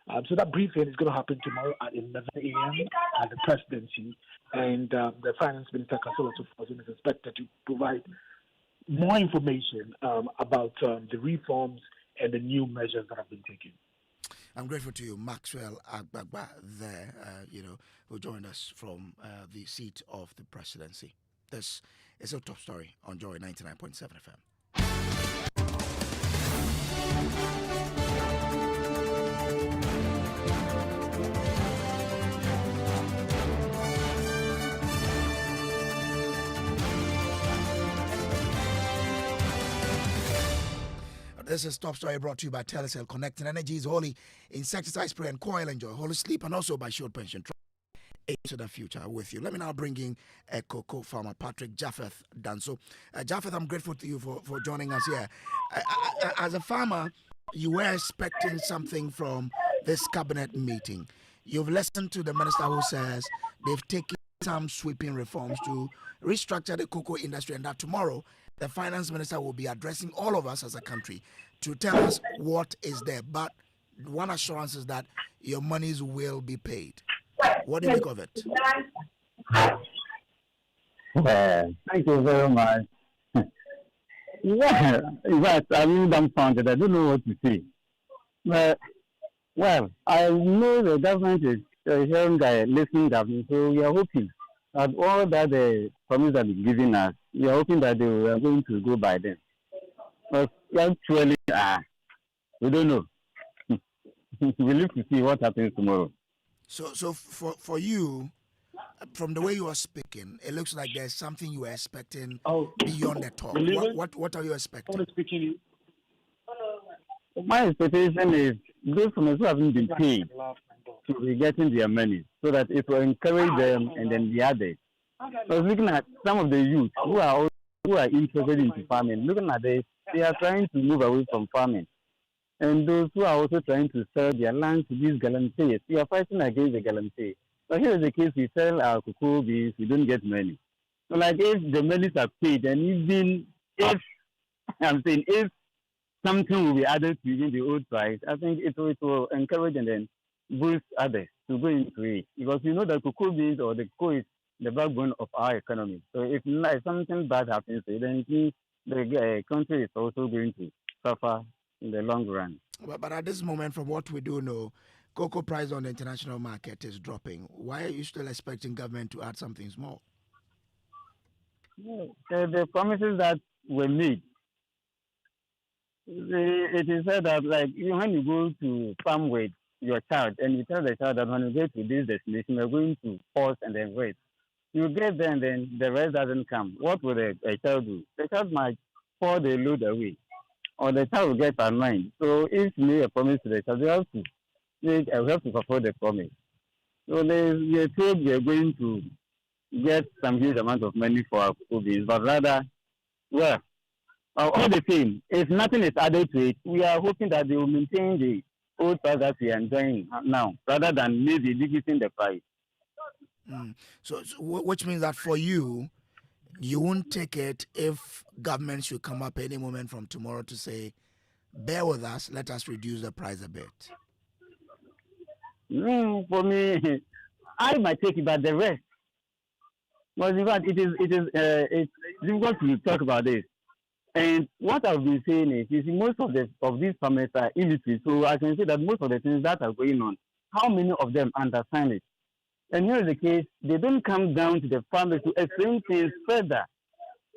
So that briefing is going to happen tomorrow at 11 a.m. at the presidency, and the finance minister Kasolo Tufosun is expected to provide more information about the reforms and the new measures that have been taken. I'm grateful to you, Maxwell Agbagba, there, who joined us from the seat of the presidency. This is a top story on Joy 99.7 FM. This is Top Story brought to you by Telecel. Connecting Energies, Holy Insecticide Spray and Coil. Enjoy Holy Sleep, and also by Shield Pension. Into the future with you. Let me now bring in cocoa farmer Patrick Japheth Danso. Japheth, I'm grateful to you for joining us here. As a farmer, you were expecting something from this cabinet meeting. You've listened to the minister who says they've taken some sweeping reforms to restructure the cocoa industry, and that tomorrow the finance minister will be addressing all of us as a country to tell us what is there. But one assurance is that your monies will be paid. What do you make of it? Thank you very much. Yeah, yes, I'm really dumbfounded. I don't know what to say. But, well, I know the government is hearing the listening government, so we are hoping that all that the promise that is giving us, we are hoping that they are going to go by them. But actually, we don't know. We live to see what happens tomorrow. So for you, from the way you are speaking, it looks like there's something you are expecting beyond the talk. What are you expecting? My expectation is those from us who haven't been paid to be getting their money, so that it will encourage them and then the others. I was looking at some of the youth who are interested in farming. Looking at this, they are trying to move away from farming. And those who are also trying to sell their land to these galamsees, we are fighting against the galamsey. But here is the case: we sell our cocoa beans, we don't get money. So, like, if the monies are paid, and even if something will be added to even the old price, I think it will encourage and then boost others to go into it, because you know that cocoa beans or the cocoa is the backbone of our economy. So if something bad happens, then it means the country is also going to suffer in the long run. But at this moment, from what we do know, cocoa price on the international market is dropping. Why are you still expecting government to add something small? The promises that were made, it is said that, like, when you go to farm with your child and you tell the child that when you get to this destination, you're going to pause and then wait. You get there and then the rest doesn't come. What will a child do? The child might pour the load away, or the child will get annoyed. So if you make a promise to the child, you have to fulfill the promise. So they told we are going to get some huge amount of money for our cocoa beans, but rather, well, all the same, if nothing is added to it, we are hoping that they will maintain the old price that we are enjoying now, rather than maybe decreasing the price. So which means that for you, you won't take it if government should come up any moment from tomorrow to say, bear with us, let us reduce the price a bit. For me, I might take it, but the rest. Well, in fact, it's difficult to talk about this. And what I've been saying is, you see, most of these farmers are illiterate. So I can say that most of the things that are going on, how many of them understand it? And here is the case: they don't come down to the farmers to explain things further,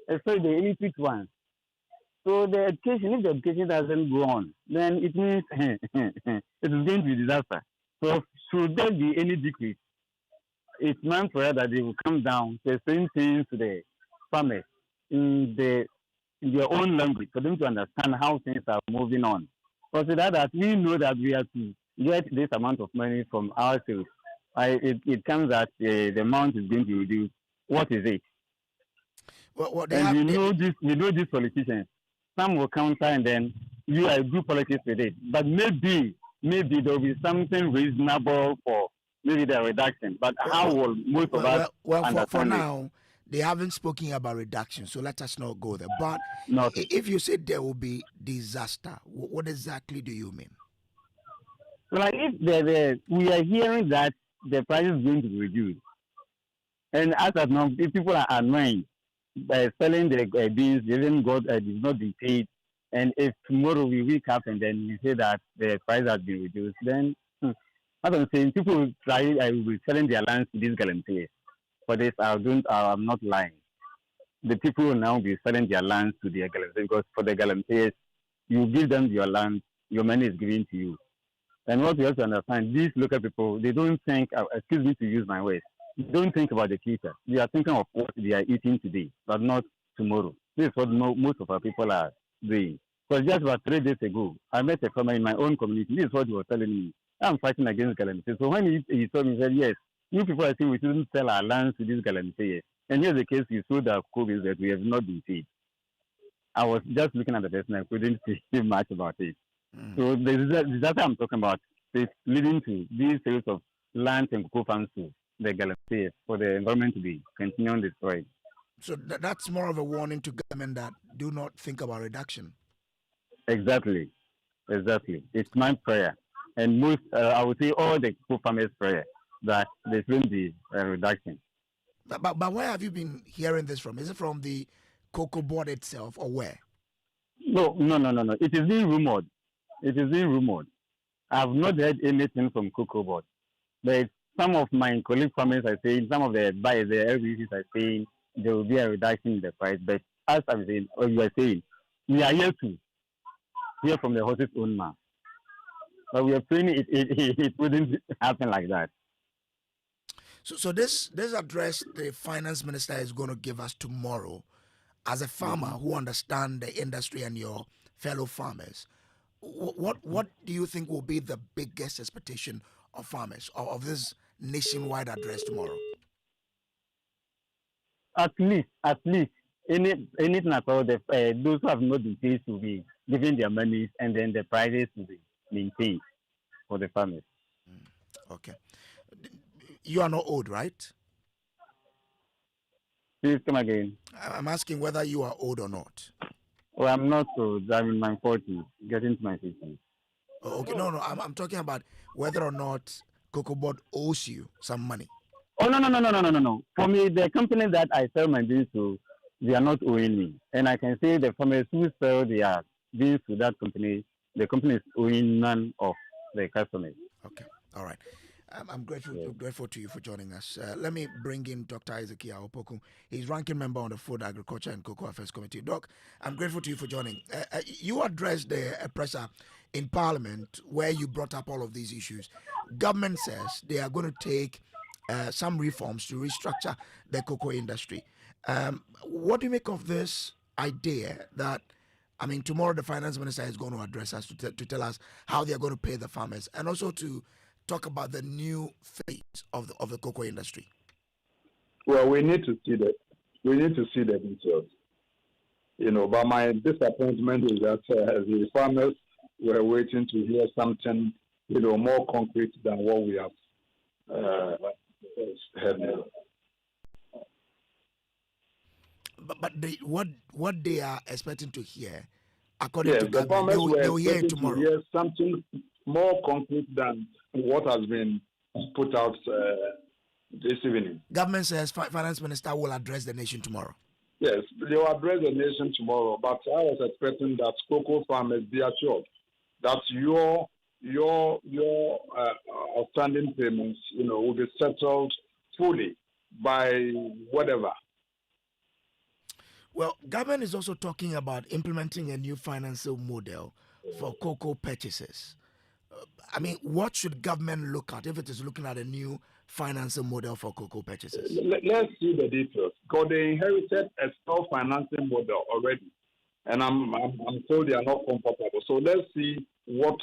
especially the illiterate ones. So if the education doesn't go on, then it means it is going to be a disaster. So should there be any decrease, it's meant for that they will come down to explain things to the farmers in their own language for them to understand how things are moving on. Consider that we know that we have to get this amount of money from our sales. It comes that the amount is going to reduce. What is it? We know these politicians. Some will counter and then you do politics with it. But maybe there will be something reasonable for maybe the reduction. But how will most of us understand for now, they haven't spoken about reduction, so let us not go there. But if you say there will be disaster, what exactly do you mean? Like if we are hearing that the price is going to be reduced, and as of now, if people are annoying by selling the beans, they haven't got, they've not been paid, and if tomorrow we wake up and then we say that the price has been reduced, then as I'm saying, people will try, I will be selling their lands to these guarantees. For this, I'm not lying. The people will now be selling their lands to their guarantees because for the guarantees, you give them your land, your money is given to you. And what we have to understand, these local people, they don't think, excuse me to use my words, they don't think about the future. They are thinking of what they are eating today, but not tomorrow. This is what most of our people are doing. Because just about 3 days ago, I met a farmer in my own community. This is what he was telling me. I'm fighting against Galamsey. So when he told me, he said, yes, you people are saying we shouldn't sell our lands to these Galamsey. And here's the case you sold our COVID that we have not been paid. I was just looking at the person, I couldn't say much about it. So that's what I'm talking about. It's leading to these sales of land and cocoa farms to the Galamsey for the environment to be continuing destroyed. So that's more of a warning to government that do not think about reduction. Exactly. It's my prayer. And most, I would say all the cocoa farmers' prayer that there shouldn't be a reduction. But where have you been hearing this from? Is it from the cocoa board itself or where? No. It is being rumored. I have not heard anything from cocoa board. But some of my colleague farmers are saying, some of the buyers, the LBCs are saying there will be a reduction in the price. But as I'm saying, or you are saying, we are here to hear from the horse's own mouth. But we are praying it wouldn't happen like that. So this address the finance minister is going to give us tomorrow, as a farmer who understand the industry and your fellow farmers, what do you think will be the biggest expectation of farmers of this nationwide address tomorrow? At least anything at all, those who have not been paid to be given their money, and then the prices to be maintained for the farmers. Okay. You are not old, right? Please come again. I'm asking whether you are old or not. Oh, I'm not old. I'm in my 40s, getting to my 50s. Oh, okay, no. I'm talking about whether or not Cocoa Board owes you some money. Oh, no. For me, the company that I sell my beans to, they are not owing me. And I can say the farmers who sell their beans to that company, the company is owing none of the customers. Okay, all right. I'm grateful to you for joining us. Let me bring in Dr. Isaac Opoku. He's ranking member on the Food, Agriculture and Cocoa Affairs Committee. Doc, I'm grateful to you for joining. You addressed the presser in Parliament where you brought up all of these issues. Government says they are going to take some reforms to restructure the cocoa industry. What do you make of this idea that, tomorrow the finance minister is going to address us to tell us how they are going to pay the farmers and also to talk about the new phase of the cocoa industry? Well, we need to see that. We need to see the details. But my disappointment is that the farmers were waiting to hear something, more concrete than what we have heard now. But what they are expecting to hear, according to the farmers they'll hear it tomorrow. To hear something more concrete than what has been put out this evening. Government says finance minister will address the nation tomorrow. Yes, they will address the nation tomorrow, but I was expecting that cocoa farmers be assured that your outstanding payments, will be settled fully by whatever. Well, government is also talking about implementing a new financial model for cocoa purchases. What should government look at if it is looking at a new financial model for cocoa purchases? Let's see the details. Because they inherited a small financing model already, and I'm told they are not comfortable. So let's see what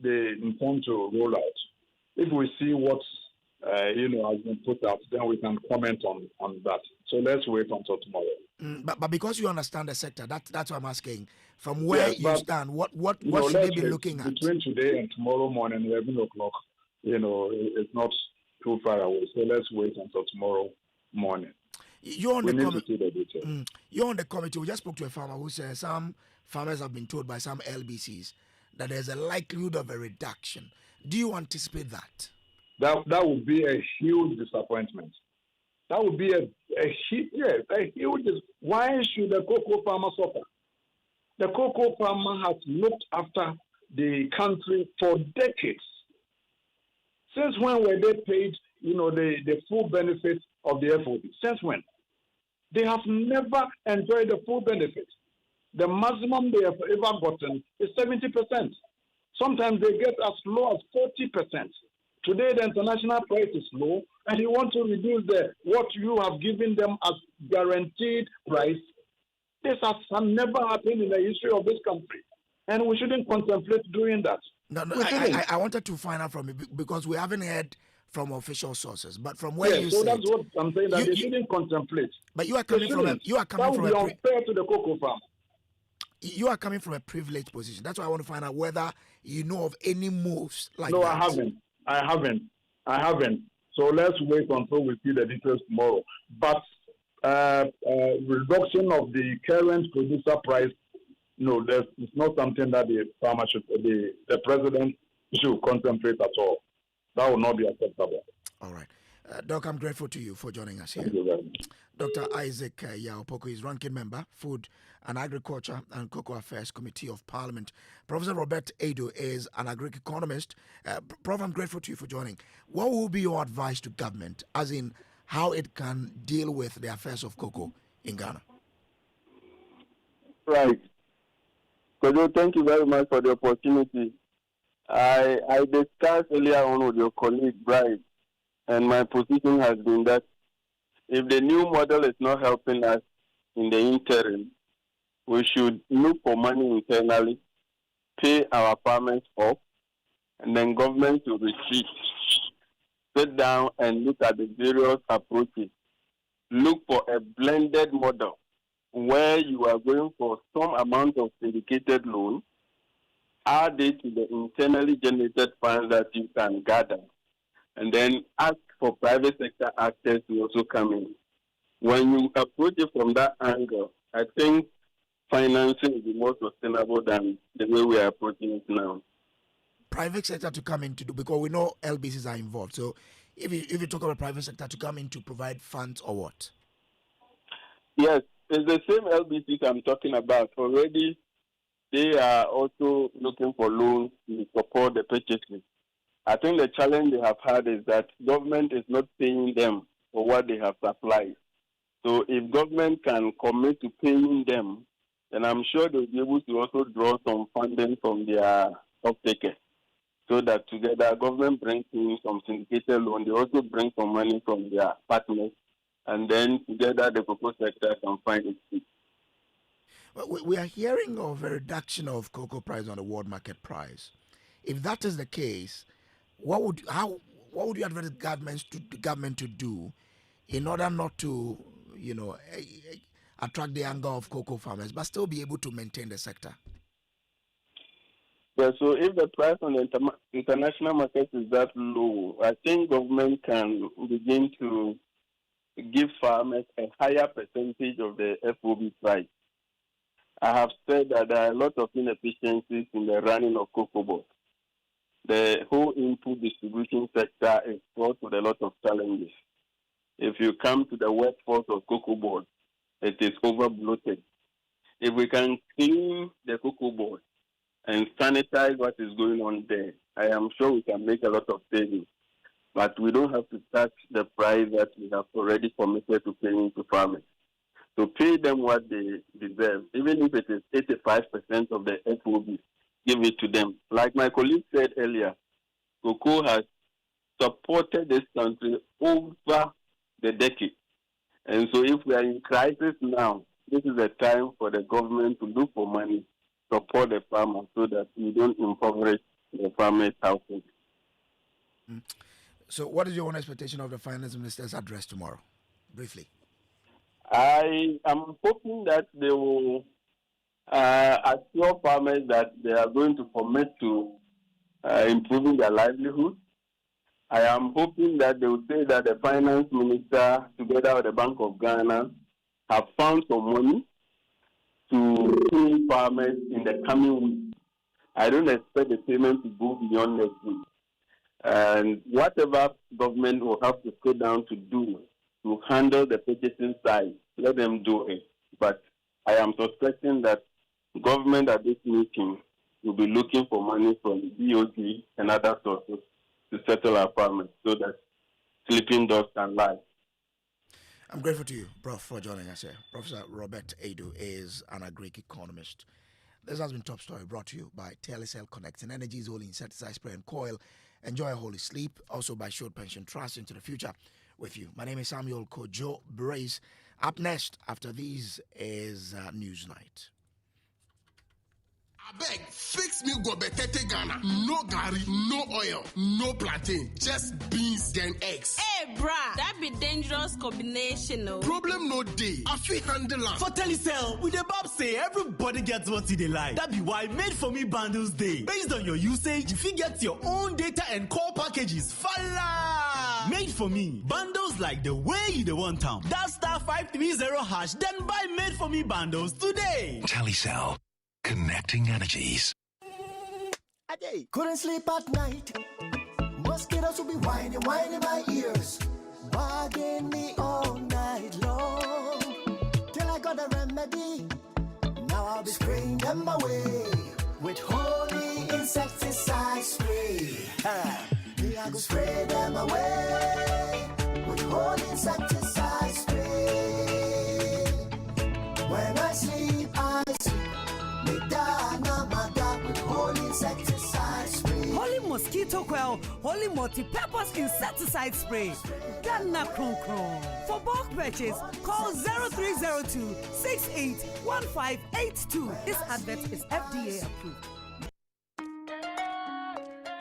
they intend to roll out. If we see what has been put out, then we can comment on that. So let's wait until tomorrow. But because you understand the sector, that's what I'm asking. From where you stand, what should we be looking at? Between today and tomorrow morning, 11 o'clock, it's not too far away. So let's wait until tomorrow morning. You're on we need to see the details. You're on the committee. We just spoke to a farmer who says some farmers have been told by some LBCs that there's a likelihood of a reduction. Do you anticipate that? That would be a huge disappointment. That would be a huge. Why should the cocoa farmer suffer? The cocoa farmer has looked after the country for decades. Since when were they paid, the full benefits of the FOB? Since when? They have never enjoyed the full benefit. The maximum they have ever gotten is 70%. Sometimes they get as low as 40%. Today, the international price is low, and you want to reduce what you have given them as guaranteed price. This has never happened in the history of this country, and we shouldn't contemplate doing that. No, I wanted to find out from you because we haven't heard from official sources, but from where you so said, that's what I'm saying. That they shouldn't contemplate. But you are coming from that would be unfair to the cocoa farm. You are coming from a privileged position. That's why I want to find out whether you know of any moves like that. No, I haven't. So let's wait until we see the details tomorrow. But reduction of the current producer price, it's not something that the farmer the president should contemplate at all. That will not be acceptable. All right. Doc, I'm grateful to you for joining us here. Thank you very much. Dr. Isaac Yaopoko is ranking member, Food and Agriculture and Cocoa Affairs Committee of Parliament. Professor Robert Ado is an agri-economist. Prof, I'm grateful to you for joining. What will be your advice to government, as in how it can deal with the affairs of cocoa in Ghana? Right. Kojo, thank you very much for the opportunity. I discussed earlier on with your colleague, Bright, and my position has been that if the new model is not helping us in the interim, we should look for money internally, pay our farmers off, and then government should retreat, sit down and look at the various approaches. Look for a blended model where you are going for some amount of syndicated loan, add it to the internally generated funds that you can gather, and then ask for private sector actors to also come in. When you approach it from that angle, I think financing will be more sustainable than the way we are approaching it now. Private sector to come in to do, because we know LBCs are involved. So if you talk about private sector to come in to provide funds or what? Yes, it's the same LBCs I'm talking about. Already, they are also looking for loans to support the purchases. I think the challenge they have had is that government is not paying them for what they have supplied. So if government can commit to paying them, then I'm sure they'll be able to also draw some funding from their off-takers. So that together, government brings in some syndicated loan, they also bring some money from their partners, and then together the cocoa sector can find its feet. We are hearing of a reduction of cocoa price on the world market price. If that is the case, what would you advise the government to do in order not to, attract the anger of cocoa farmers, but still be able to maintain the sector? Yeah, so if the price on the international market is that low, I think government can begin to give farmers a higher percentage of the FOB price. I have said that there are a lot of inefficiencies in the running of cocoa board. The whole input distribution sector is fraught with a lot of challenges. If you come to the workforce of cocoa board, it is over-bloated. If we can clean the cocoa board and sanitize what is going on there, I am sure we can make a lot of savings. But we don't have to touch the price that we have already committed to paying to farmers. To pay them what they deserve, even if it is 85% of the FOB, give it to them. Like my colleague said earlier, cocoa has supported this country over the decade. And so if we are in crisis now, this is a time for the government to look for money, support the farmers so that we don't impoverish the farmers' household. So what is your own expectation of the finance minister's address tomorrow? Briefly. I am hoping that they will assure farmers that they are going to commit to improving their livelihood. I am hoping that they will say that the finance minister, together with the Bank of Ghana, have found some money to pay farmers in the coming week. I don't expect the payment to go beyond next week. And whatever government will have to sit down to do to handle the purchasing side, let them do it. But I am suspecting that government at this meeting will be looking for money from DOT and other sources to settle our farmers so that sleeping dogs can lie. I'm grateful to you, Prof, for joining us here. Professor Robert Ado is an agri economist. This has been Top Story, brought to you by Telecel Connecting Energies, Holy Insecticide Spray and Coil. Enjoy a holy sleep. Also by Short Pension Trust, into the future with you. My name is Samuel Kojo Brace. Up next, after these, is Newsnight. I beg, fix me go betete Ghana. No gari, no oil, no plantain, just beans then eggs. Hey, brah, that be dangerous combination, no? Problem no day. I feel handle am. For Telecel, we the Bob say everybody gets what they like. That be why Made For Me bundles day. Based on your usage, if you get your own data and call packages, falla! Made For Me bundles like the way you the want town. That *530#, then buy Made For Me bundles today. Telecel. Connecting energies. Couldn't sleep at night. Mosquitoes will be whining my ears, bugging me all night long. Till I got a remedy. Now I'll be spraying them away with holy insecticide spray. Me I go spray them away with holy insecticide spray. When I sleep, I sleep. Holy Mosquito Quell, Holy Multi-Purpose Insecticide Spray. Ghana Kron Kron. For bulk purchase, call 0302 681582. This advert is FDA approved.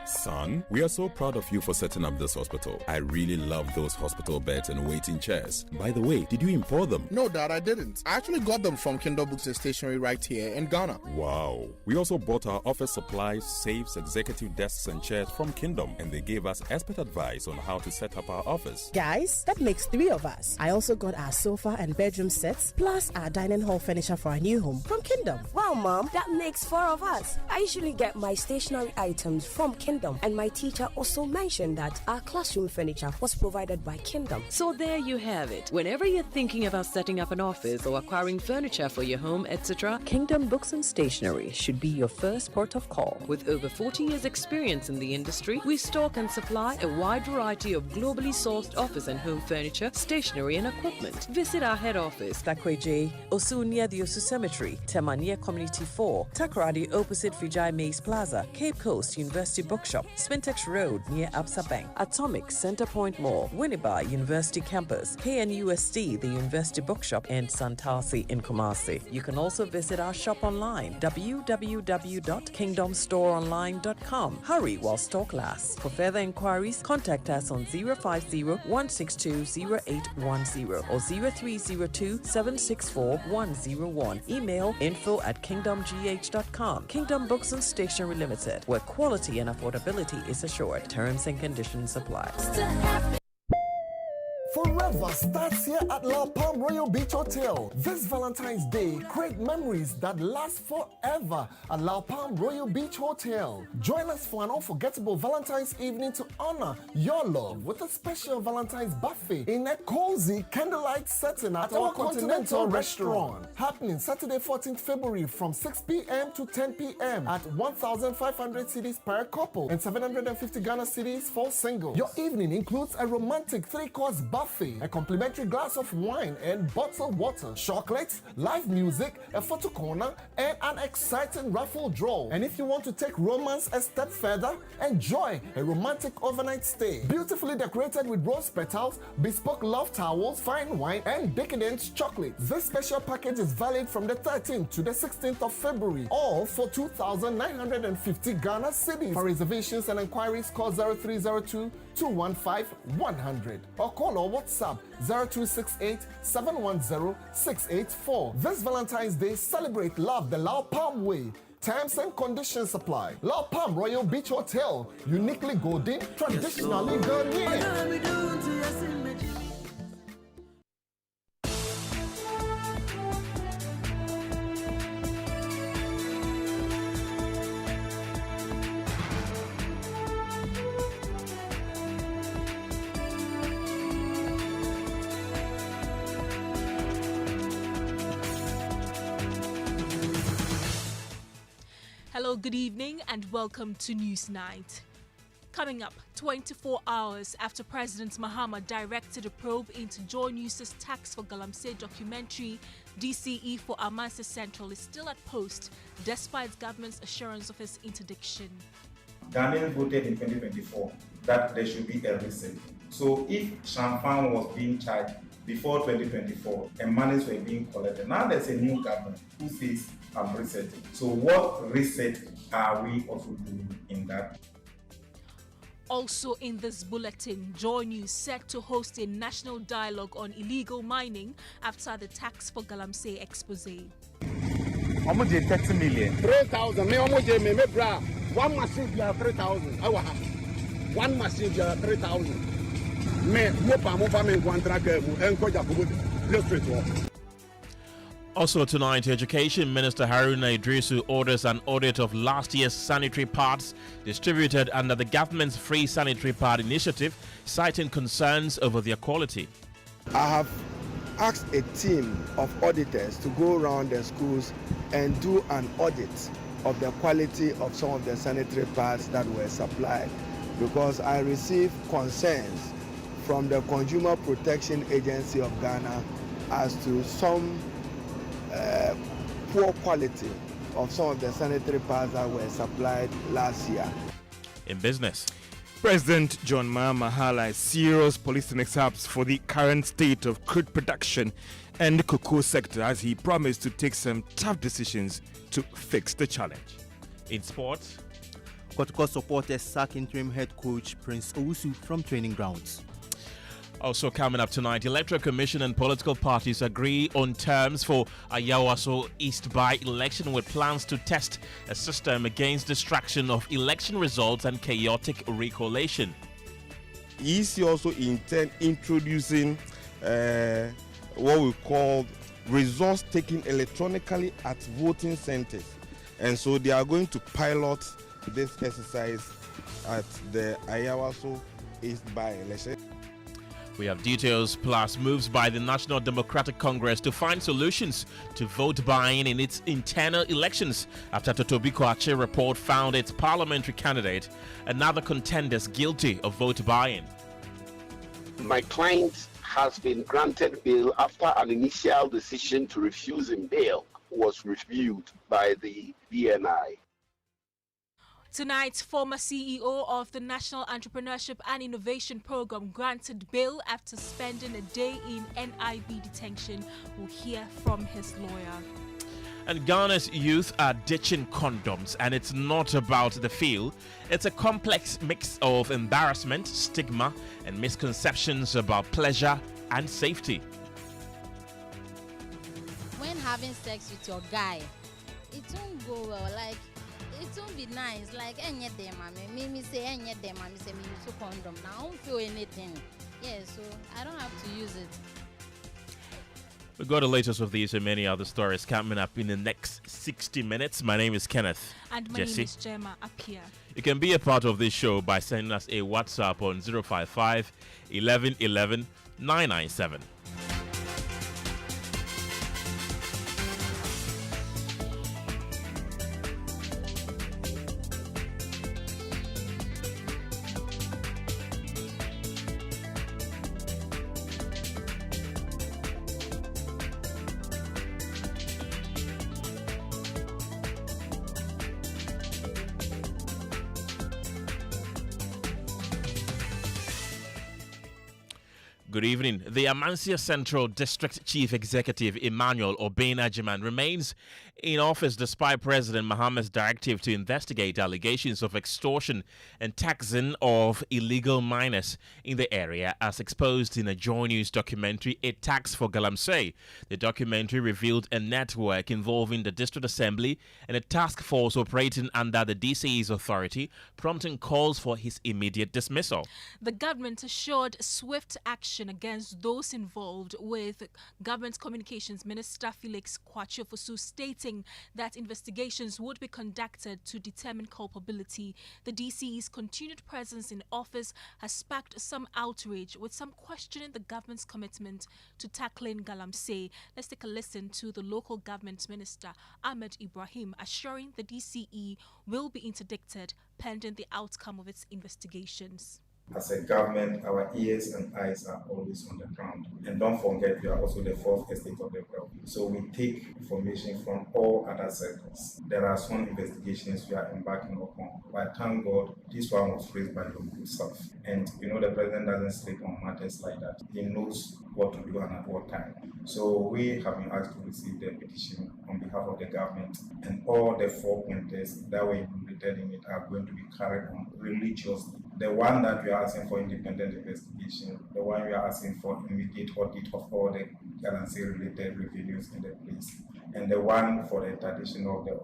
Son, we are so proud of you for setting up this hospital. I really love those hospital beds and waiting chairs. By the way, did you import them? No, Dad, I didn't. I actually got them from Kindle Books and Stationery right here in Ghana. Wow. We also bought our office supplies, safes, executive desks and chairs from Kingdom, and they gave us expert advice on how to set up our office. Guys, that makes 3 of us. I also got our sofa and bedroom sets, plus our dining hall furniture for our new home from Kingdom. Wow, Mom, that makes 4 of us. I usually get my stationery items from Kingdom, and my teacher also mentioned that our classroom furniture was provided by Kingdom. So there you have it. Whenever you're thinking about setting up an office or acquiring furniture for your home, etc., Kingdom Books and Stationery should be your first port of call. With over 40 years experience in the industry, we stock and supply a wide variety of globally sourced office and home furniture, stationery and equipment. Visit our head office, Takweje, Osu near the Osu Cemetery, Temania Community 4, Takoradi opposite Vijay Mays Plaza, Cape Coast University Bookshop, Spintex Road near Absa Bank, Atomic Center Point Mall, Winneba University Campus, KNUST, the University Bookshop, and Santasi in Kumasi. You can also visit our shop online, www.kingdomstoreonline.com. Hurry while stock lasts. For further inquiries, contact us on 050-162-0810 or 0302-764-101. Email info@kingdomgh.com. Kingdom Books and Stationery Limited, where quality and affordability is assured. Terms and conditions apply. Forever starts here at La Palm Royal Beach Hotel. This Valentine's Day, create memories that last forever at La Palm Royal Beach Hotel. Join us for an unforgettable Valentine's evening to honor your love with a special Valentine's buffet in a cozy candlelight setting at our Continental Restaurant. Happening Saturday 14th February from 6 p.m. to 10 p.m. at 1,500 cedis per couple and 750 Ghana cedis for single. Your evening includes a romantic 3-course buffet, a complimentary glass of wine and bottled water, chocolates, live music, a photo corner, and an exciting raffle draw. And if you want to take romance a step further, enjoy a romantic overnight stay. Beautifully decorated with rose petals, bespoke love towels, fine wine, and decadent chocolate. This special package is valid from the 13th to the 16th of February, all for 2,950 Ghana cedis. For reservations and inquiries, call 0302-215-100 or call or WhatsApp 0268-710-684. This Valentine's Day, celebrate love the La Palm way. Terms and conditions apply. La Palm Royal Beach Hotel, uniquely golden, traditionally Ghanaian. Hello, good evening, and welcome to Newsnight. Coming up, 24 hours after President Mahama directed a probe into Joy News' tax for Galamsey documentary, DCE for Amansa Central is still at post despite government's assurance of his interdiction. Ghanaians voted in 2024 that there should be a reset. So if Champagne was being charged before 2024 and monies were being collected, now there's a new government who says I'm resetting. So what reset are we also doing in that? Also in this bulletin, Joy News set to host a national dialogue on illegal mining after the tax for Galamsey expose. How much is 30 million? 3,000. Me, how much is me, bra? One machine, you have 3,000. One machine, you have 3,000. Me, mopa, me, one track, and Kojo, let's straight walk. Also tonight, Education Minister Haruna Idrisu orders an audit of last year's sanitary pads distributed under the government's Free Sanitary Pad initiative, citing concerns over their quality. I have asked a team of auditors to go around the schools and do an audit of the quality of some of the sanitary pads that were supplied, because I received concerns from the Consumer Protection Agency of Ghana as to some poor quality of some of the sanitary pads that were supplied last year. In business, President John Mahama highlights serious policy mishaps for the current state of crude production and the cocoa sector as he promised to take some tough decisions to fix the challenge. In sports, Kotoko supporters sack interim head coach Prince Owusu from training grounds. Also coming up tonight, Electoral Commission and political parties agree on terms for Ayawaso East by-election with plans to test a system against distraction of election results and chaotic recollation. EC also intend introducing what we call results taken electronically at voting centers. And so they are going to pilot this exercise at the Ayawaso East by-election. We have details plus moves by the National Democratic Congress to find solutions to vote buying in its internal elections after Totobiko Ache report found its parliamentary candidate and other contenders guilty of vote buying. My client has been granted bail after an initial decision to refuse him bail was reviewed by the BNI. Tonight, former CEO of the National Entrepreneurship and Innovation Program granted bail after spending a day in NIB detention. We'll hear from his lawyer. And Ghana's youth are ditching condoms, and it's not about the feel. It's a complex mix of embarrassment, stigma, and misconceptions about pleasure and safety. When having sex with your guy, it won't go well. Like, it won't be nice. Like, any them, me say any them, me say me use a condom. Now I don't feel anything. Yeah, so I don't have to use it. We've got the latest of these and many other stories coming up in the next 60 minutes. My name is Kenneth. And my name is Gemma Appiah. You can be a part of this show by sending us a WhatsApp on 055 11 11 997. Good evening. The Amansia Central District Chief Executive Emmanuel Obeng-Agyemang remains in office despite President Mahama's directive to investigate allegations of extortion and taxing of illegal miners in the area, as exposed in a Joy News documentary, A Tax for Galamsey. The documentary revealed a network involving the District Assembly and a task force operating under the DCE's authority, prompting calls for his immediate dismissal. The government assured swift action against those involved, with Government Communications Minister Felix Kwakyeofosu stating hinting that investigations would be conducted to determine culpability. The DCE's continued presence in office has sparked some outrage, with some questioning the government's commitment to tackling Galamsey. Let's take a listen to the local government minister, Ahmed Ibrahim, assuring the DCE will be interdicted pending the outcome of its investigations. As a government, our ears and eyes are always on the ground. And don't forget, we are also the fourth estate of the world. So we take information from all other circles. There are some investigations we are embarking upon. But thank God, this one was raised by your good self. And the president doesn't sleep on matters like that. He knows what to do and at what time. So we have been asked to receive the petition on behalf of the government, and all the 4 pointers that were included in it are going to be carried on religiously. The one that we are asking for independent investigation, the one we are asking for immediate audit of all the Galamsey-related revenues in the place, and the one for the interdiction of the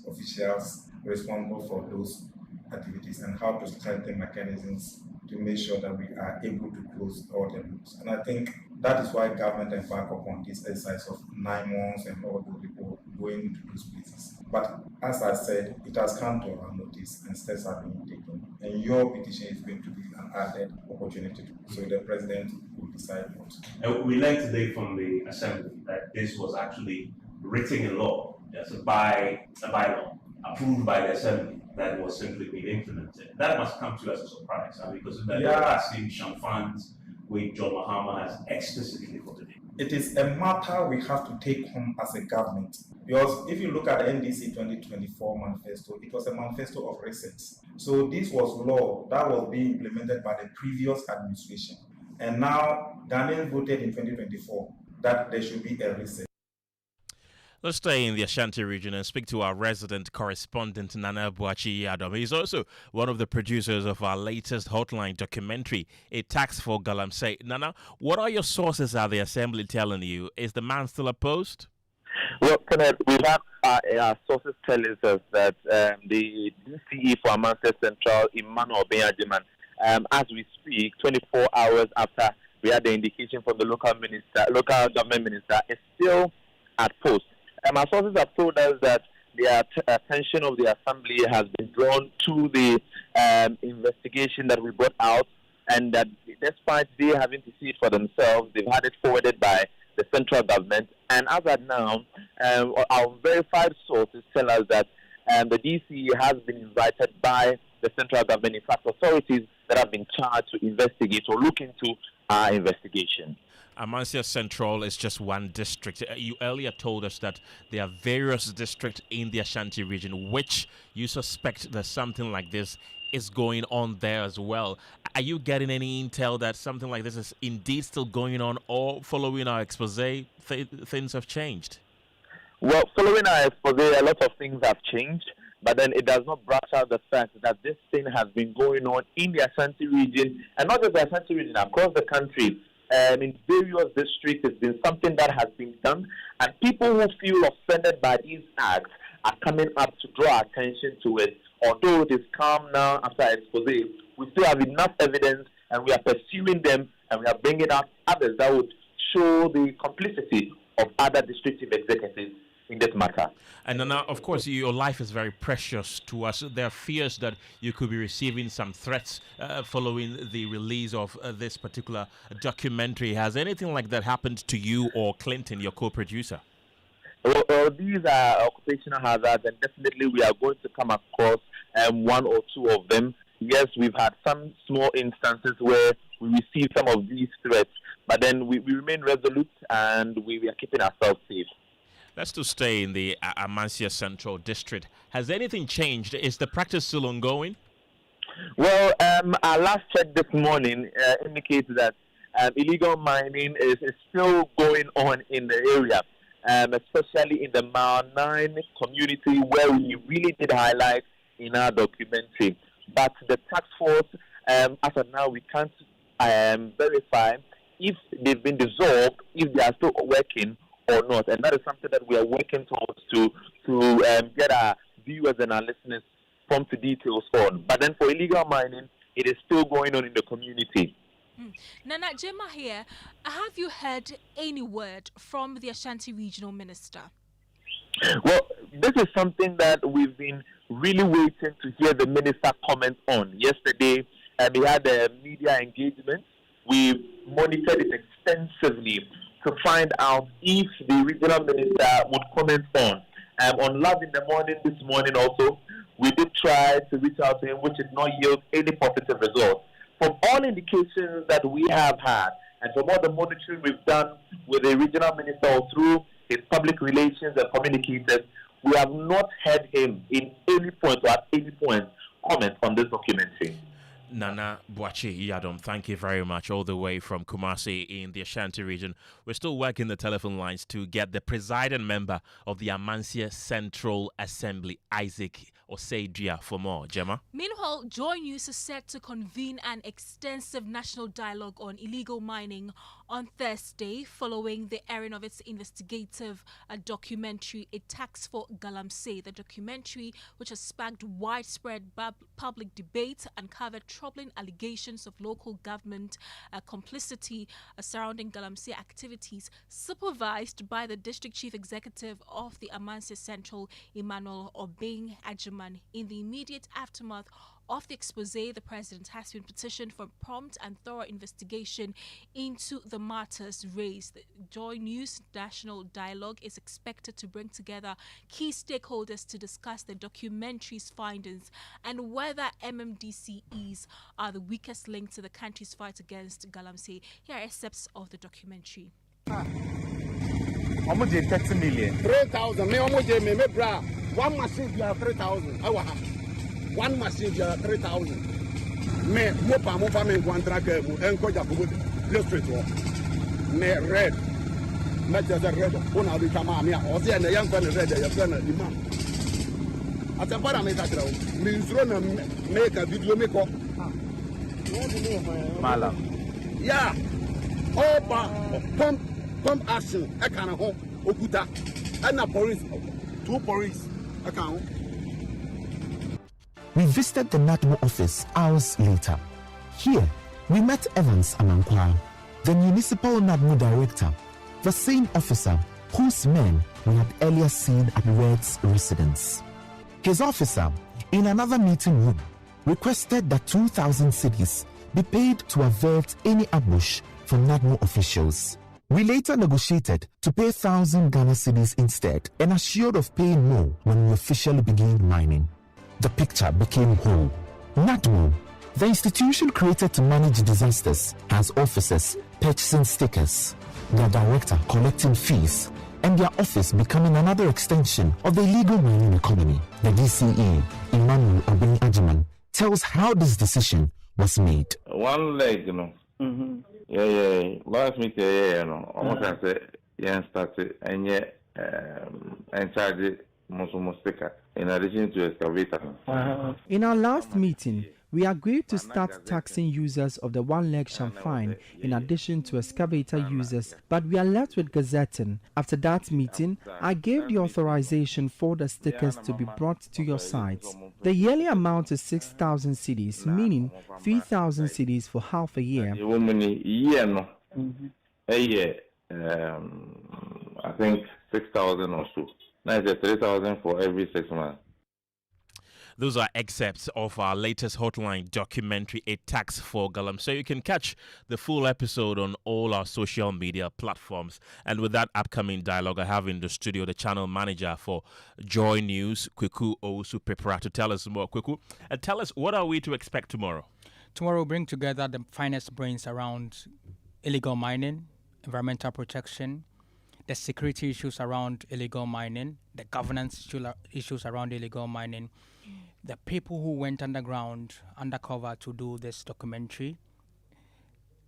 officials responsible for those activities, and how to strengthen mechanisms to make sure that we are able to close all the loops. And I think that is why government embarked upon this exercise of 9 months and all those people going into those places. But as I said, it has come to our notice and steps are being taken. And your petition is going to be an added opportunity. So the president will decide what. We learned today from the assembly that this was actually written in law. It's a bylaw approved by the assembly that was simply being implemented. That must come to you as a surprise, because the asking funds which John Mahama has explicitly for today. It is a matter we have to take home as a government. Because if you look at the NDC 2024 manifesto, it was a manifesto of resets. So this was law that was being implemented by the previous administration. And now Ghanaians voted in 2024 that there should be a reset. Let's stay in the Ashanti region and speak to our resident correspondent, Nana Buachi Adam. He's also one of the producers of our latest Hotline documentary, A Tax for Galamsey. Nana, what are your sources at the assembly telling you? Is the man still opposed? Well, Kenneth, we have our sources telling us that the DCE for Amante Central, Emmanuel Benjamin, as we speak, 24 hours after we had the indication from the local government minister, is still at post. Our sources have told us that the attention of the assembly has been drawn to the investigation that we brought out, and that despite they having to see it for themselves, they've had it forwarded by the central government. And as at now, our verified sources tell us that the DCE has been invited by the central government, in fact, authorities that have been charged to investigate or look into our investigation. Amancia Central is just one district. You earlier told us that there are various districts in the Ashanti region, which you suspect that something like this is going on there as well. Are you getting any intel that something like this is indeed still going on, or following our expose, things have changed? Well, following our expose, a lot of things have changed, but then it does not brush out the fact that this thing has been going on in the Ashanti region, and not just the Ashanti region, across the country. In various districts, it's been something that has been done, and people who feel offended by these acts are coming up to draw attention to it. Although it is calm now after expose, we still have enough evidence, and we are pursuing them, and we are bringing out others that would show the complicity of other district executives in this matter. And now, of course, your life is very precious to us. There are fears that you could be receiving some threats following the release of this particular documentary. Has anything like that happened to you or Clinton, your co-producer? Well, these are occupational hazards, and definitely we are going to come across one or two of them. Yes, we've had some small instances where we received some of these threats, but then we remain resolute, and we are keeping ourselves safe. Let's to stay in the Amancia Central District. Has anything changed? Is the practice still ongoing? Well, our last check this morning indicates that illegal mining is still going on in the area, especially in the Mile 9 community, where we really did highlight in our documentary. But the task force, as of now, we can't verify if they've been dissolved, if they are still working or not, and that is something that we are working towards to get our viewers and our listeners prompt details on. But then for illegal mining, it is still going on in the community. Nana, Gemma here. Have you heard any word from the Ashanti Regional Minister? Well, this is something that we've been really waiting to hear the minister comment on. Yesterday, we had a media engagement. We monitored it extensively to find out if the regional minister would comment on Love in the Morning this morning also. We did try to reach out to him, which did not yield any positive results. From all indications that we have had, and from all the monitoring we've done with the regional minister or through his public relations and communicators, we have not heard him in any point or at any point comment on this documentary. Nana Boachi Yadom, thank you very much, all the way from Kumasi in the Ashanti region. We're still working the telephone lines to get the presiding member of the Amansia Central Assembly, Isaac Oseidia, for more. Gemma? Meanwhile, Joy News is set to convene an extensive national dialogue on illegal mining on Thursday, following the airing of its investigative documentary, A Tax for Galamsey. The documentary, which has sparked widespread public debate, uncovered troubling allegations of local government complicity surrounding Galamsey activities, supervised by the district chief executive of the Amansia Central, Emmanuel Obeng Ajiman. In the immediate aftermath of the expose, the president has been petitioned for prompt and thorough investigation into the matters raised. The Joy News National Dialogue is expected to bring together key stakeholders to discuss the documentary's findings and whether MMDCEs are the weakest link to the country's fight against Galamsey. Here are excerpts of the documentary. How much is 30 million? 3,000. Me, how much is me, bra? One machine, you have 3,000. One machine, you have 3,000. Me, mo pa me one tracker, and Kojo go straight walk. Me red. Me just a red. One I'll become a mea. Or the young fellow red, your son, imam. At the bottom, means run make a video make up. Malam. Yeah. Pump action. I can't home. Okuta. And a police. 2 police. I can't. We visited the NADMO office hours later. Here, we met Evans Amankwa, the municipal NADMO director, the same officer whose men we had earlier seen at Red's residence. His officer, in another meeting room, requested that 2,000 cedis be paid to avert any ambush from NADMO officials. We later negotiated to pay 1,000 Ghana cedis instead and assured of paying more when we officially began mining. The picture became whole. NADMO, the institution created to manage disasters, has officers purchasing stickers, their director collecting fees, and their office becoming another extension of the illegal mining economy. The DCE, Emmanuel Obeng Ajiman, tells how this decision was made. One leg, you know. Yeah. Last meeting, you know. Almost I say, started, and yet, and charge most sticker. In addition to excavator. In our last meeting, we agreed to start taxing users of the one-leg champagne in addition to excavator users, but we are left with gazetting. After that meeting, I gave the authorization for the stickers to be brought to your sites. The yearly amount is 6,000 cedis, meaning 3,000 cedis for half a year. I think 6,000 or so. Now it's 3,000 for every 6 months. Those are excerpts of our latest Hotline documentary, A Tax for Galam. So you can catch the full episode on all our social media platforms. And with that upcoming dialogue, I have in the studio the channel manager for Joy News, Kweku Owusu Pepra, to tell us more. Kweku, and tell us, what are we to expect tomorrow? Tomorrow we'll bring together the finest brains around illegal mining, environmental protection, the security issues around illegal mining, the governance issues around illegal mining, the people who went undercover to do this documentary,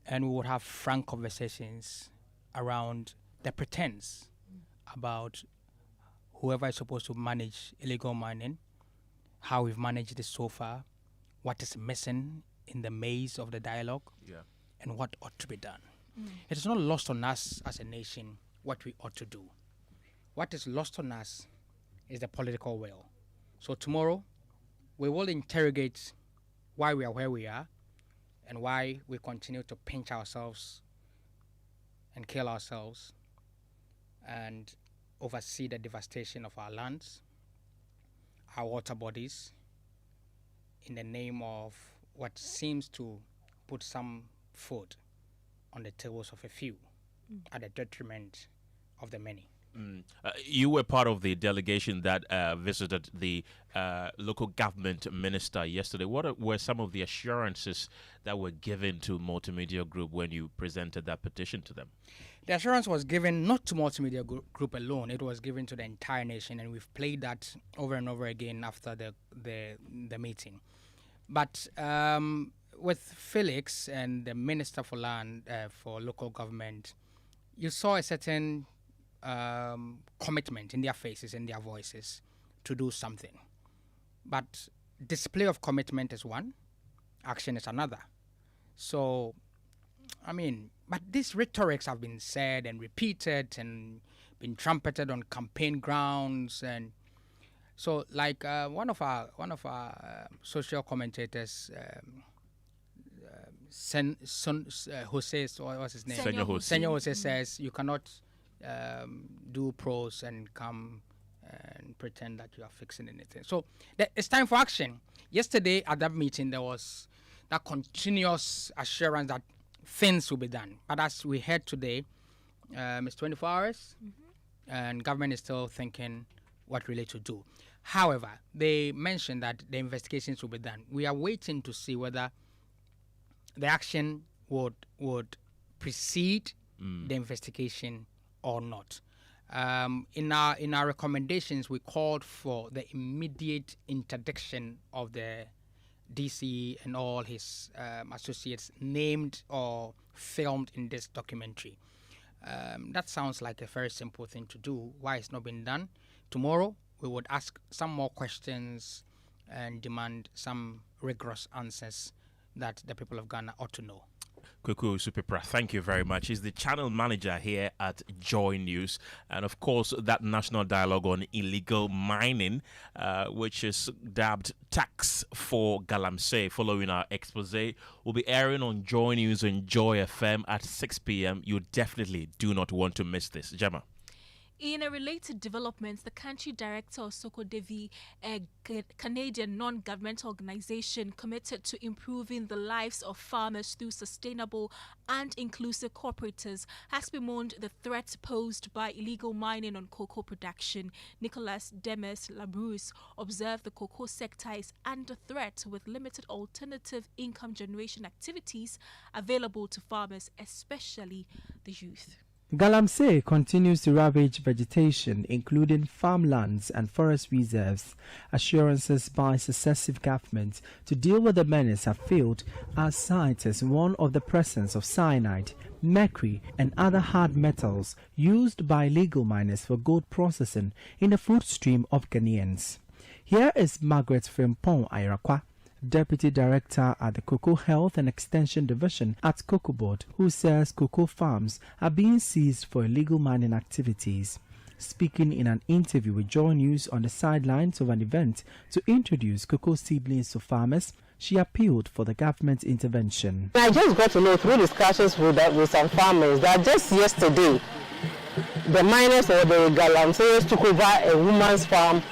and we would have frank conversations around the pretense about whoever is supposed to manage illegal mining, how we've managed it so far, what is missing in the maze of the dialogue, and what ought to be done. It is not lost on us as a nation what we ought to do. What is lost on us is the political will. So tomorrow, we will interrogate why we are where we are and why we continue to pinch ourselves and kill ourselves. And oversee the devastation of our lands, our water bodies, in the name of what seems to put some food on the tables of a few at the detriment of the many. You were part of the delegation that visited the local government minister yesterday. What were some of the assurances that were given to Multimedia Group when you presented that petition to them? The assurance was given not to Multimedia Group alone. It was given to the entire nation, and we've played that over and over again after the meeting. But with Felix and the Minister for Land, for local government, you saw a certain commitment in their faces and their voices to do something. But display of commitment is one, action is another. So, I mean, but these rhetorics have been said and repeated and been trumpeted on campaign grounds, and so like one of our social commentators, Jose, what's his name? Senor Jose says you cannot do pros and come and pretend that you are fixing anything. So it's time for action. Yesterday at that meeting, there was that continuous assurance that things will be done. But as we heard today, it's 24 hours, and government is still thinking what really to do. However, they mentioned that the investigations will be done. We are waiting to see whether the action would precede the investigation or not. In our recommendations, we called for the immediate interdiction of the DC and all his associates named or filmed in this documentary. That sounds like a very simple thing to do. Why it's not been done? Tomorrow, we would ask some more questions and demand some rigorous answers that the people of Ghana ought to know. Kuku Supipra, thank you very much. He's the channel manager here at Joy News. And of course, that national dialogue on illegal mining, which is dubbed Tax for Galamsey, following our expose, will be airing on Joy News and Joy FM at 6 p.m. You definitely do not want to miss this. Gemma. In a related development, the country director of Sokodevi, a Canadian non-governmental organization committed to improving the lives of farmers through sustainable and inclusive cooperatives, has bemoaned the threat posed by illegal mining on cocoa production. Nicholas Demes Labrousse observed the cocoa sector is under threat with limited alternative income generation activities available to farmers, especially the youth. Galamsey continues to ravage vegetation, including farmlands and forest reserves. Assurances by successive governments to deal with the menace have failed, as scientists warn of the presence of cyanide, mercury, and other hard metals used by illegal miners for gold processing in the food stream of Ghanaians. Here is Margaret Frimpong Ayrakwa, Deputy Director at the Cocoa Health and Extension Division at Cocoa Board, who says cocoa farms are being seized for illegal mining activities. Speaking in an interview with Joy News on the sidelines of an event to introduce cocoa seedlings to farmers, she appealed for the government's intervention. I just got to know through discussions with some farmers that just yesterday, the miners or the Galamseyers took over a woman's farm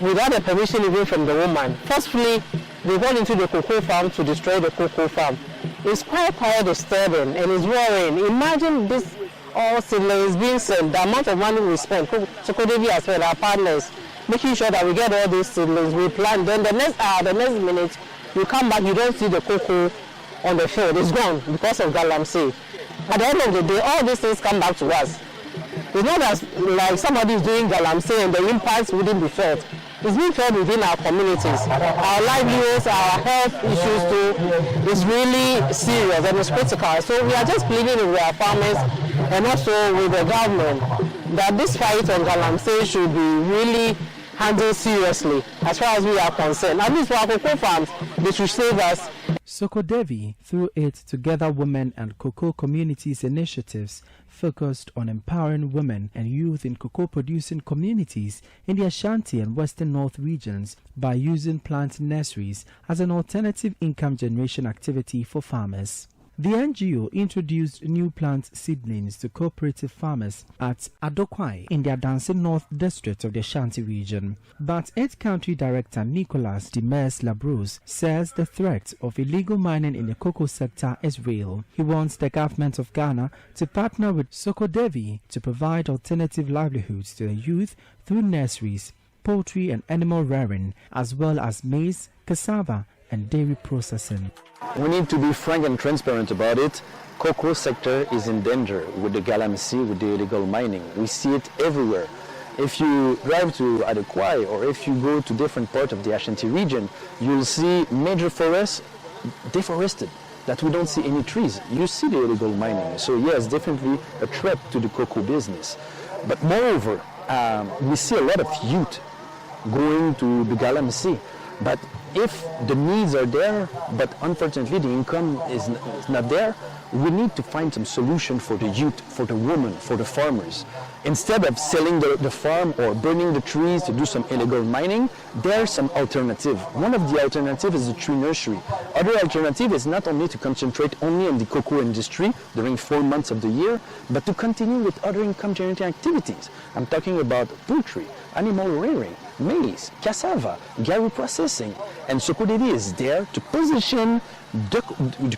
without a permission even from the woman. Forcefully, they got into the cocoa farm to destroy the cocoa farm. It's quite disturbing and it's worrying. Imagine this all seedlings being sent, the amount of money we spend. Sokodevi as well, our partners, making sure that we get all these seedlings, we plant. Then the next hour, the next minute, you come back, you don't see the cocoa on the field. It's gone because of Galamsey. At the end of the day, all these things come back to us. It's not as like somebody is doing Galamsey and the impacts wouldn't be felt. It's being felt within our communities. Our livelihoods, our health issues too, is really serious and it's critical. So we are just pleading with our farmers and also with the government that this fight on Galamsey should be really handled seriously as far as we are concerned. At least for our cocoa farms, they should save us. Sokodevi, through its Together Women and Cocoa Communities initiatives, focused on empowering women and youth in cocoa-producing communities in the Ashanti and Western North regions by using plant nurseries as an alternative income generation activity for farmers. The NGO introduced new plant seedlings to cooperative farmers at Adokwai in the Adansi North District of the Ashanti region. But its country director Nicolas Demers Labrousse says the threat of illegal mining in the cocoa sector is real. He wants the government of Ghana to partner with Sokodevi to provide alternative livelihoods to the youth through nurseries, poultry and animal rearing, as well as maize, cassava and dairy processing. We need to be frank and transparent about it. Cocoa sector is in danger with the Galamsey, with the illegal mining. We see it everywhere. If you drive to Adequai or if you go to different parts of the Ashanti region, you'll see major forests deforested, that we don't see any trees. You see the illegal mining. So yes, definitely a threat to the cocoa business. But moreover, we see a lot of youth going to the Galamsey. But if the needs are there, but unfortunately the income is not there, we need to find some solution for the youth, for the women, for the farmers. Instead of selling the farm or burning the trees to do some illegal mining, there's some alternative. One of the alternatives is the tree nursery. Other alternative is not only to concentrate only on the cocoa industry during 4 months of the year, but to continue with other income-generating activities. I'm talking about poultry, animal rearing, maize, cassava, dairy processing, and Sokodevi is there to position the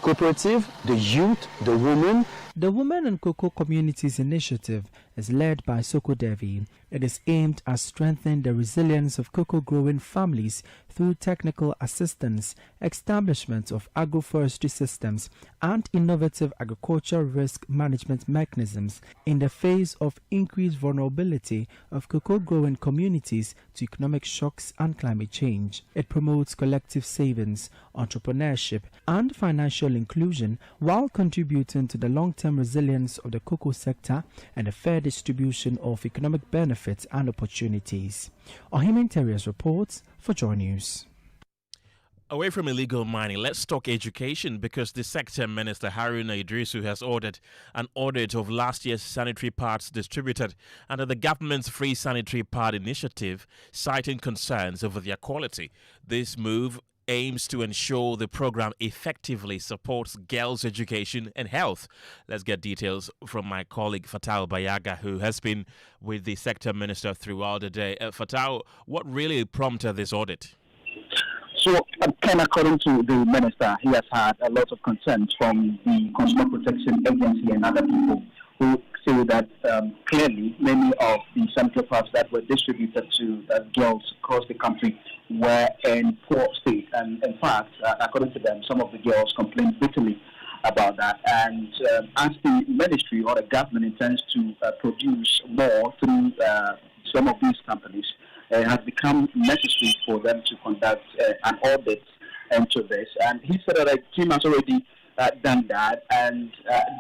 cooperative, the youth, the women. The Women and Cocoa Communities Initiative is led by Sokodevi. It is aimed at strengthening the resilience of cocoa-growing families through technical assistance, establishment of agroforestry systems, and innovative agricultural risk management mechanisms in the face of increased vulnerability of cocoa-growing communities to economic shocks and climate change. It promotes collective savings, entrepreneurship, and financial inclusion while contributing to the long-term resilience of the cocoa sector and a fair distribution of economic benefits and opportunities. Ohimen Terriers reports for Joy News. Away from illegal mining, let's talk education, because the sector minister Haruna Idrisu has ordered an audit of last year's sanitary pads distributed under the government's Free Sanitary Pad initiative, citing concerns over their quality. This move aims to ensure the program effectively supports girls' education and health. Let's get details from my colleague Fatal Bayaga, who has been with the sector minister throughout the day. Fatal, what really prompted this audit? So, according to the minister, he has had a lot of concerns from the Consumer Protection Agency and other people who say that clearly many of the sanitary pads that were distributed to girls across the country were in poor state. And in fact, according to them, some of the girls complained bitterly about that. And as the ministry or the government intends to produce more through some of these companies, it has become necessary for them to conduct an audit into this. And he said that a team has already done that, and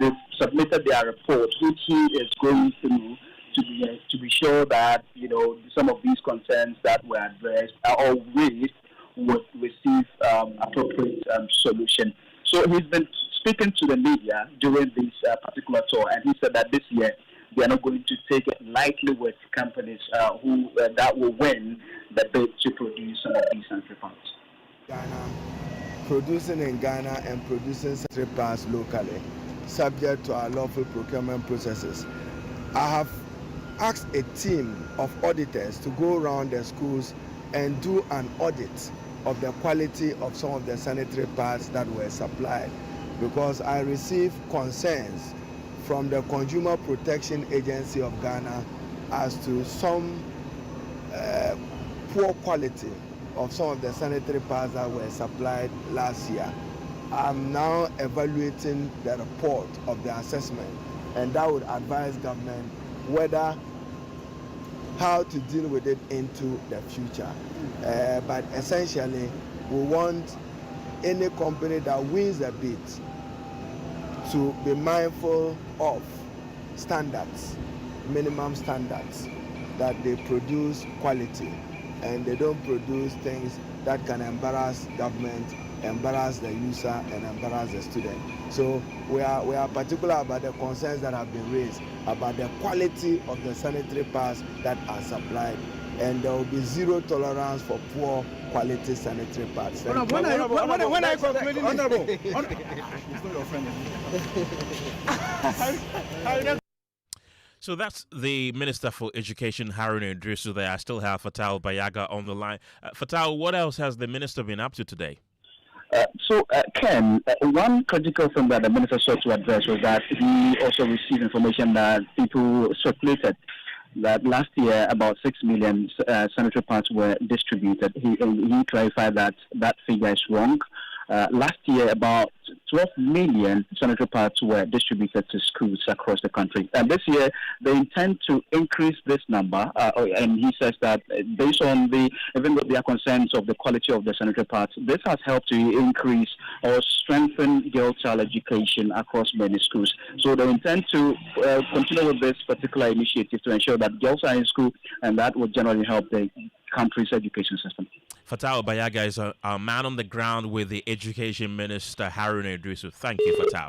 they've submitted their report, which he is going through to be sure that, you know, some of these concerns that were addressed or raised would receive appropriate solution. So he's been speaking to the media during this particular tour, and he said that this year they are not going to take it lightly with companies who that will win the bid to produce some of these sanitary pads. Ghana, producing in Ghana and producing sanitary pads locally, subject to our lawful procurement processes. I have asked a team of auditors to go around the schools and do an audit of the quality of some of the sanitary pads that were supplied, because I received concerns from the Consumer Protection Agency of Ghana as to some poor quality of some of the sanitary pads that were supplied last year. I'm now evaluating the report of the assessment, and that would advise government whether how to deal with it into the future. But essentially, we want any company that wins a bid to be mindful of standards, minimum standards, that they produce quality and they don't produce things that can embarrass government, embarrass the user, and embarrass the student. So we are particular about the concerns that have been raised about the quality of the sanitary pads that are supplied and there will be zero tolerance for poor quality sanitary pads. Honorable. So that's the Minister for Education, Haruna Idrisu there. I still have Fatal Bayaga on the line. Fatal, what else has the Minister been up to today? Ken, one critical thing that the minister sought to address was that he also received information that people circulated that last year about 6 million sanitary pads were distributed. He clarified that that figure is wrong. Last year, about 12 million sanitary pads were distributed to schools across the country. And this year, they intend to increase this number. And he says that based on even though there are concerns of the quality of the sanitary pads, this has helped to increase or strengthen girl child education across many schools. So they intend to continue with this particular initiative to ensure that girls are in school, and that will generally help the country's education system. Fatal Bayaga is a man on the ground with the Education Minister, Haruna Idrisu. Thank you, Fatal.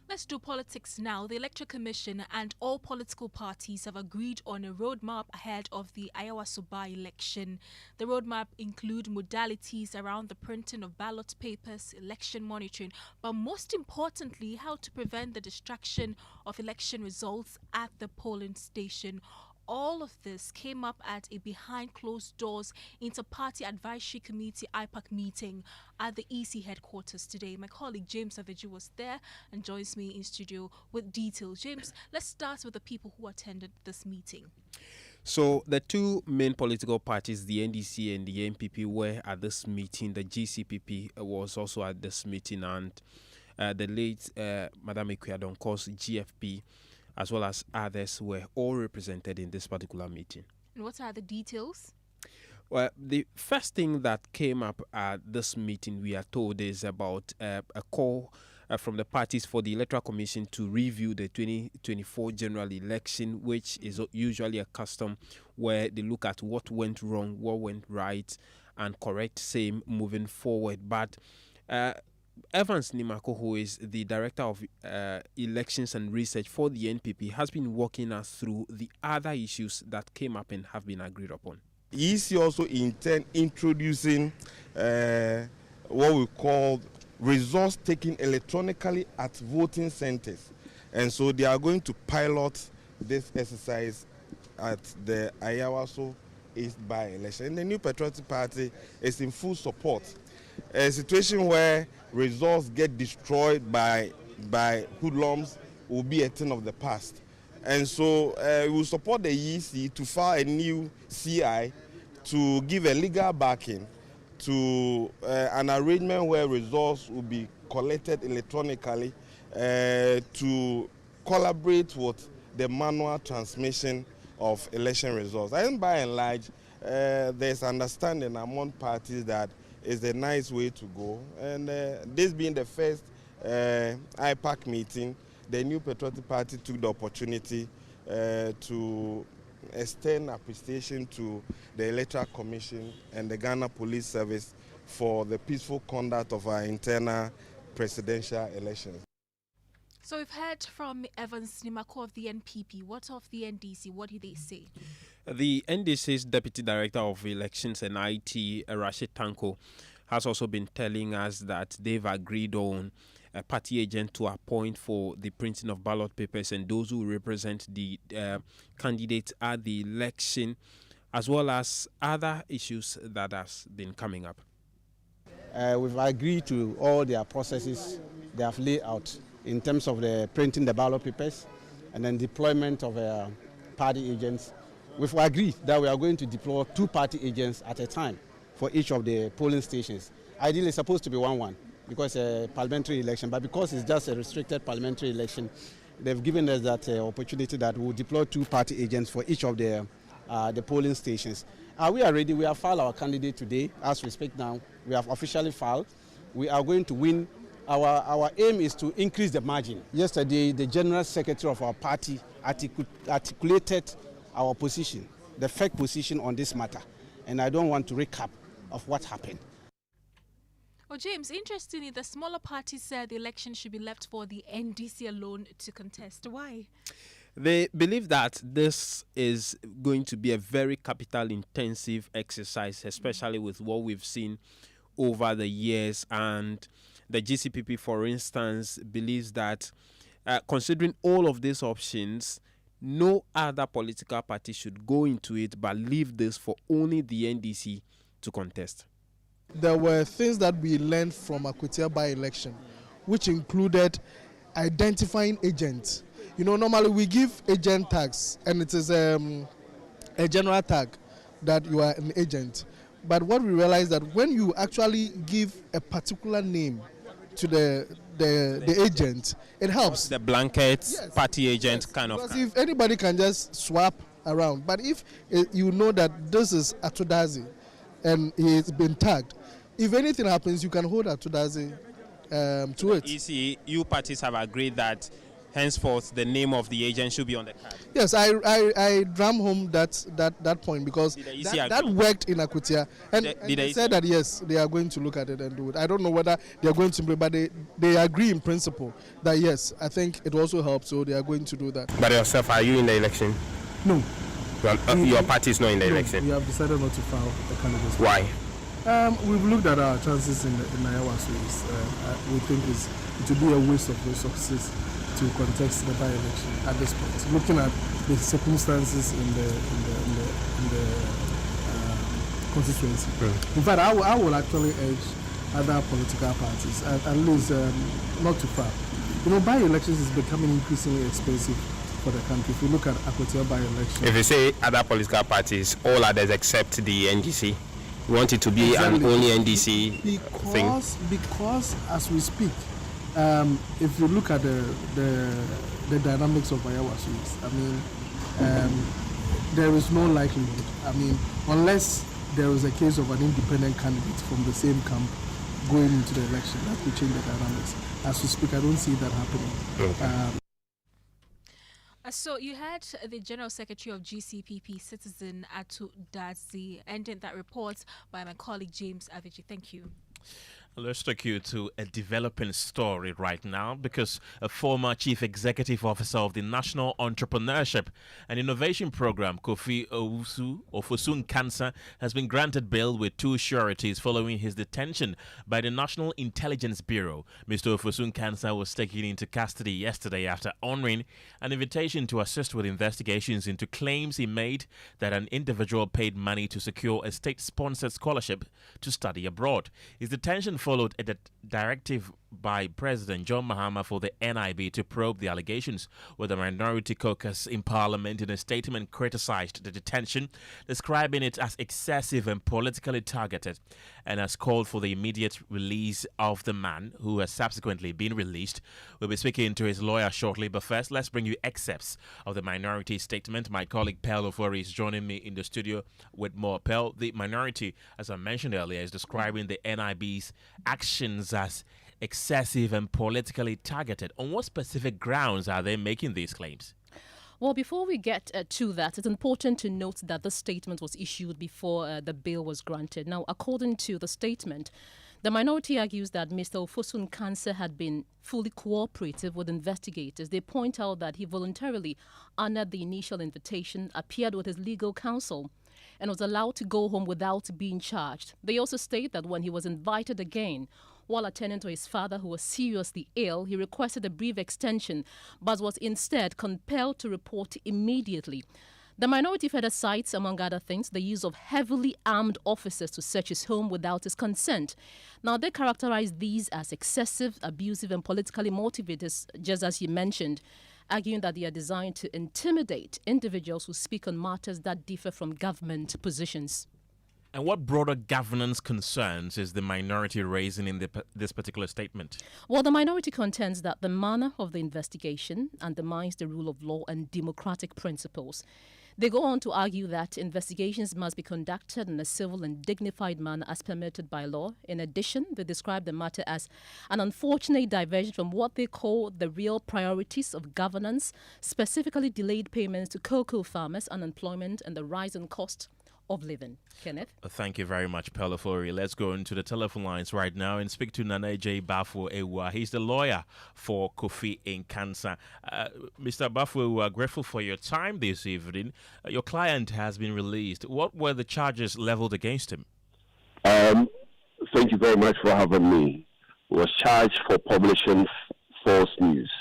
Let's do politics now. The Electoral Commission and all political parties have agreed on a roadmap ahead of the Ayawaso election. The roadmap includes modalities around the printing of ballot papers, election monitoring, but most importantly, how to prevent the distraction of election results at the polling station. All of this came up at a behind closed doors Inter-Party Advisory Committee IPAC meeting at the EC headquarters today. My colleague James Aveju was there and joins me in studio with details. James, let's start with the people who attended this meeting. So the two main political parties, the NDC and the NPP, were at this meeting. The GCPP was also at this meeting, and the late Madame Ekuadonko's GFP, as well as others, were all represented in this particular meeting. And what are the details? Well, the first thing that came up at this meeting, we are told, is about a call from the parties for the Electoral Commission to review the 2024 general election, which is usually a custom where they look at what went wrong, what went right, and correct same moving forward. But Evans Nimako, who is the Director of Elections and Research for the NPP, has been walking us through the other issues that came up and have been agreed upon. EC also introducing what we call results taken electronically at voting centers. And so they are going to pilot this exercise at the Ayawaso East by-election. And the New Patriotic Party is in full support. A situation where results get destroyed by hoodlums will be a thing of the past. And so we will support the EC to file a new CI to give a legal backing to an arrangement where results will be collected electronically to collaborate with the manual transmission of election results. And by and large, there's understanding among parties that is a nice way to go. And this being the first IPAC meeting, the New Patriotic Party took the opportunity to extend appreciation to the Electoral Commission and the Ghana Police Service for the peaceful conduct of our internal presidential elections. So we've heard from Evans Nimako of the NPP. What of the NDC? What did they say? The NDC's Deputy Director of Elections and IT, Rashid Tanko, has also been telling us that they've agreed on a party agent to appoint for the printing of ballot papers and those who represent the candidates at the election, as well as other issues that has been coming up. We've agreed to all their processes they have laid out in terms of the printing the ballot papers and then deployment of party agents. We've agreed that we are going to deploy 2 party agents at a time for each of the polling stations. Ideally, it's supposed to be 1-1 because it's a parliamentary election, but because it's just a restricted parliamentary election, they've given us that opportunity that we'll deploy 2 party agents for each of the polling stations. We are ready. We have filed our candidate today. As we speak now, we have officially filed. We are going to win. Our aim is to increase the margin. Yesterday, the General Secretary of our party articulated our position, the fact position on this matter. And I don't want to recap of what happened. Oh, James, interestingly, the smaller parties said the election should be left for the NDC alone to contest. Why? They believe that this is going to be a very capital-intensive exercise, especially with what we've seen over the years. And the GCPP, for instance, believes that considering all of these options, no other political party should go into it but leave this for only the NDC to contest. There were things that we learned from Akwatia by-election, which included identifying agents. You know, normally we give agent tags, and it is a general tag that you are an agent. But what we realized that when you actually give a particular name to the agent, it helps. The blanket, yes, party agent, yes, kind of. Because if anybody can just swap around, but if you know that this is Atudazi and he's been tagged, if anything happens, you can hold Atudazi to it. ECU parties have agreed that henceforth the name of the agent should be on the card. Yes, I drum home that point because that worked in Akwatia, and they said that yes, they are going to look at it and do it. I don't know whether they are going to, but they agree in principle that yes, I think it also helps, so they are going to do that. But yourself, are you in the election? No. Well, your party is not in the election. We have decided not to file a candidacy. Why? We've looked at our chances in Iowa, so we think it would be a waste of resources to contest the by-election at this point. Looking at the circumstances in the constituency. In fact, I will actually urge other political parties, at least not too far. You know, by-elections is becoming increasingly expensive for the country. If you look at Akwatia by-election. If you say other political parties, all others except the NDC, you want it to be exactly. An only NDC thing? Because as we speak, if you look at the dynamics of Iowa Swiss, I mean, there is no likelihood. I mean, unless there is a case of an independent candidate from the same camp going into the election, that will change the dynamics. As we speak, I don't see that happening. Okay. So you had the General Secretary of GCPP, Citizen Atu Dazi, ending that report by my colleague James Avicii. Thank you. Let's take you to a developing story right now because a former chief executive officer of the National Entrepreneurship and Innovation Program, Kofi Ofosun Cancer, has been granted bail with 2 sureties following his detention by the National Intelligence Bureau. Mr. Ofosun Cancer was taken into custody yesterday after honoring an invitation to assist with investigations into claims he made that an individual paid money to secure a state-sponsored scholarship to study abroad. His detention followed a directive by President John Mahama for the NIB to probe the allegations, where the minority caucus in Parliament in a statement criticized the detention, describing it as excessive and politically targeted, and has called for the immediate release of the man, who has subsequently been released. We'll be speaking to his lawyer shortly, but first let's bring you excerpts of the minority statement. My colleague Pearl Ofori is joining me in the studio with more. Pearl, the minority, as I mentioned earlier, is describing the NIB's actions as excessive and politically targeted. On what specific grounds are they making these claims? Well, before we get to that, it's important to note that the statement was issued before the bail was granted. Now, according to the statement, the minority argues that Mr. Ofosun Cancer had been fully cooperative with investigators. They point out that he voluntarily honored the initial invitation, appeared with his legal counsel, and was allowed to go home without being charged. They also state that when he was invited again, while attending to his father, who was seriously ill, he requested a brief extension, but was instead compelled to report immediately. The minority further cites, among other things, the use of heavily armed officers to search his home without his consent. Now, they characterize these as excessive, abusive, and politically motivated, just as you mentioned, arguing that they are designed to intimidate individuals who speak on matters that differ from government positions. And what broader governance concerns is the minority raising in this particular statement? Well, the minority contends that the manner of the investigation undermines the rule of law and democratic principles. They go on to argue that investigations must be conducted in a civil and dignified manner as permitted by law. In addition, they describe the matter as an unfortunate diversion from what they call the real priorities of governance, specifically delayed payments to cocoa farmers, unemployment, and the rise in cost of living. Kenneth? Thank you very much, Pelafori. Let's go into the telephone lines right now and speak to Nana J. Bafo Ewa. He's the lawyer for Kofi Nkansa. Mr. Bafo, we are grateful for your time this evening. Your client has been released. What were the charges leveled against him? Thank you very much for having me. He was charged for publishing false news.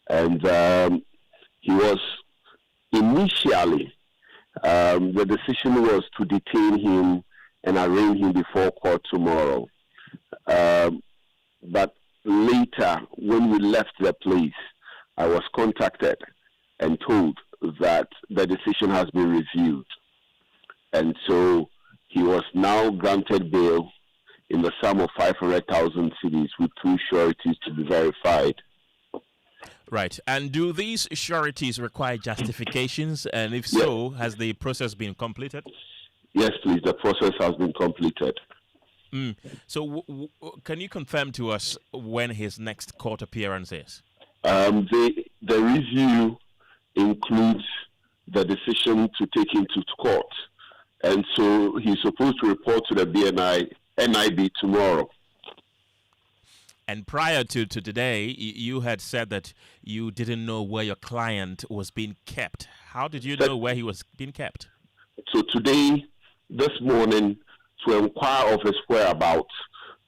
And he was initially, the decision was to detain him and arraign him before court tomorrow. But later, when we left the place, I was contacted and told that the decision has been reviewed. And so he was now granted bail in the sum of 500,000 cedis with 2 sureties to be verified. Right. And do these sureties require justifications? And if so, has the process been completed? Yes, please. The process has been completed. So can you confirm to us when his next court appearance is? The review includes the decision to take him to court. And so he's supposed to report to the NIB tomorrow. And prior to today, you had said that you didn't know where your client was being kept. How did you know where he was being kept? So today, this morning, to inquire of his whereabouts,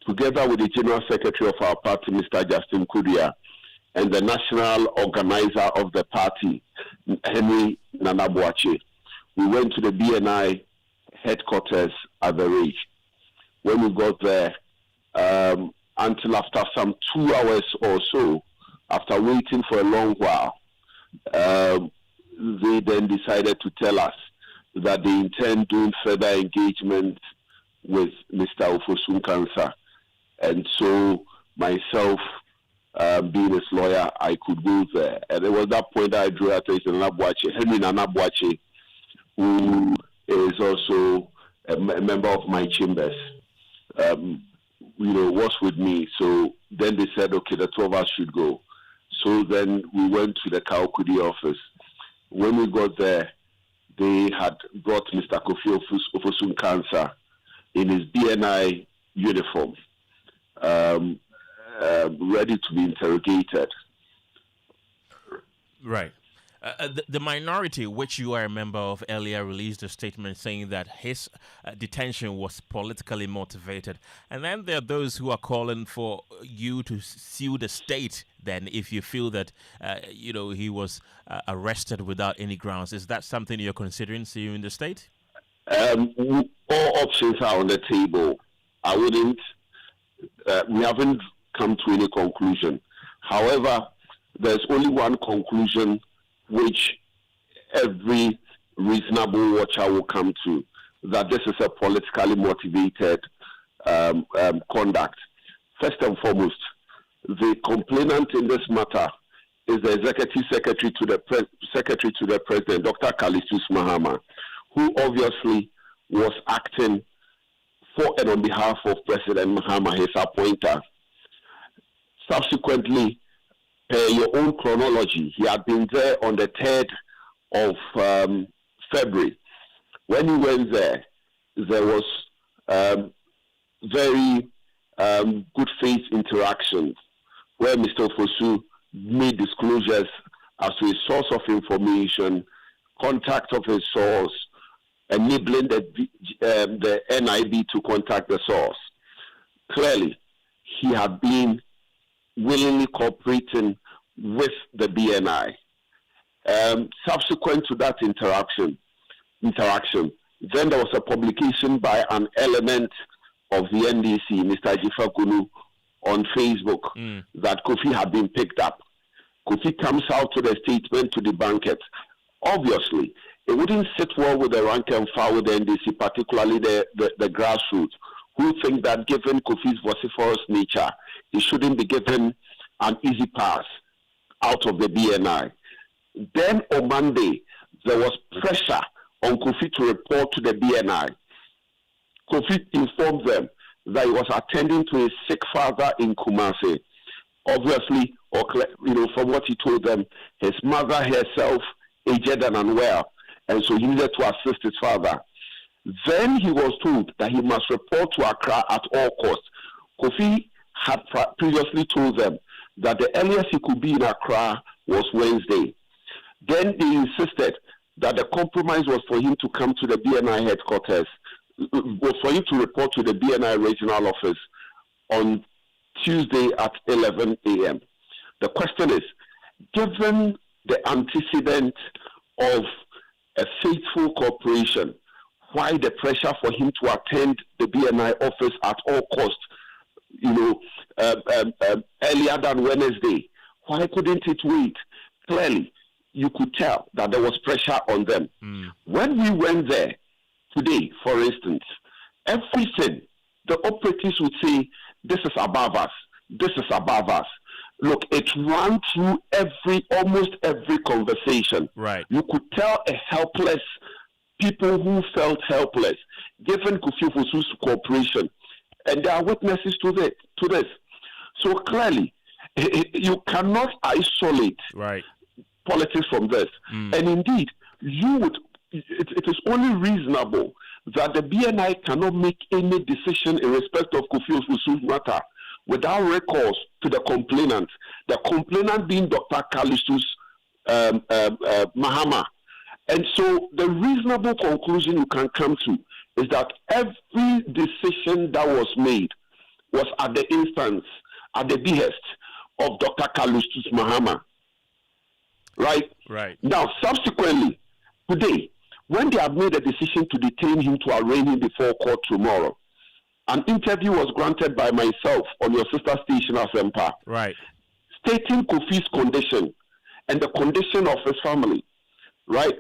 together with the General Secretary of our party, Mr. Justin Kudia, and the national organizer of the party, Henry Nanabuache, we went to the BNI headquarters at the Ridge. When we got there, until after some 2 hours or so, after waiting for a long while, they then decided to tell us that they intend doing further engagement with Mr. Ofosu Nkansa. And so myself, being his lawyer, I could go there. And it was that point that I drew attention to Henry Nanabuache, who is also a member of my chambers. Was with me. So then they said, okay, the 2 of us should go. So then we went to the Kaukudi office. When we got there, they had brought Mr. Kofi Ofosu Nkansa in his BNI uniform, ready to be interrogated. Right. The minority, which you are a member of, earlier released a statement saying that his detention was politically motivated. And then there are those who are calling for you to sue the state then if you feel that, he was arrested without any grounds. Is that something you're considering, suing the state? All options are on the table. I wouldn't, we haven't come to any conclusion. However, there's only one conclusion which every reasonable watcher will come to, that this is a politically motivated conduct. First and foremost, the complainant in this matter is the executive secretary to the president, Dr. Kalistus Mahama, who obviously was acting for and on behalf of President Mahama, his appointer. Subsequently, your own chronology, he had been there on the 3rd of February. When he went there, there was very good faith interaction where Mr. Ofosu made disclosures as to his source of information, contact of his source, enabling the NIB to contact the source. Clearly, he had been willingly cooperating with the BNI. Subsequent to that interaction, then there was a publication by an element of the NDC, Mr. Jifakunu, on Facebook that Kofi had been picked up. Kofi comes out to the statement to debunk it. Obviously, it wouldn't sit well with the rank and file with the NDC, particularly the grassroots, who think that given Kofi's vociferous nature, he shouldn't be given an easy pass out of the BNI. Then on Monday, there was pressure on Kofi to report to the BNI. Kofi informed them that he was attending to his sick father in Kumasi. Obviously, from what he told them, his mother herself aged and unwell, and so he needed to assist his father. Then he was told that he must report to Accra at all costs. Kofi had previously told them that the earliest he could be in Accra was Wednesday. Then they insisted that the compromise was for him to come to the BNI headquarters, was for him to report to the BNI regional office on Tuesday at 11 a.m. The question is, given the antecedent of a faithful cooperation, why the pressure for him to attend the BNI office at all costs, earlier than Wednesday? Why couldn't it wait? Clearly, you could tell that there was pressure on them. When we went there today, for instance, everything, the operatives would say, this is above us, this is above us. Look, it ran through almost every conversation. Right. You could tell people who felt helpless, given Kofi Ofosu's cooperation, and there are witnesses to this. So clearly, you cannot isolate politics from this. And indeed, it is only reasonable that the BNI cannot make any decision in respect of Kofi Ofosu's matter without recourse to the complainant being Dr. Callistus Mahama. And so the reasonable conclusion you can come to is that every decision that was made was at the behest of Dr. Callistus Mahama. Right? Right. Now, subsequently, today, when they have made a decision to detain him to arraign him before court tomorrow, an interview was granted by myself on your sister station as Empire. Right. Stating Kofi's condition and the condition of his family. Right?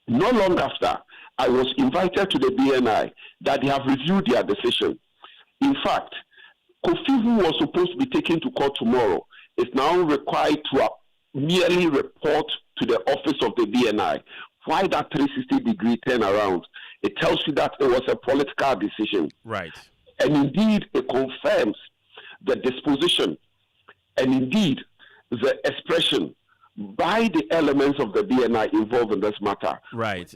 Not long after, I was invited to the BNI that they have reviewed their decision. In fact, Kofi, who was supposed to be taken to court tomorrow, is now required to merely report to the office of the BNI. Why that 360-degree turnaround? It tells you that it was a political decision. Right. And indeed, it confirms the disposition and indeed the expression by the elements of the BNI involved in this matter. Right.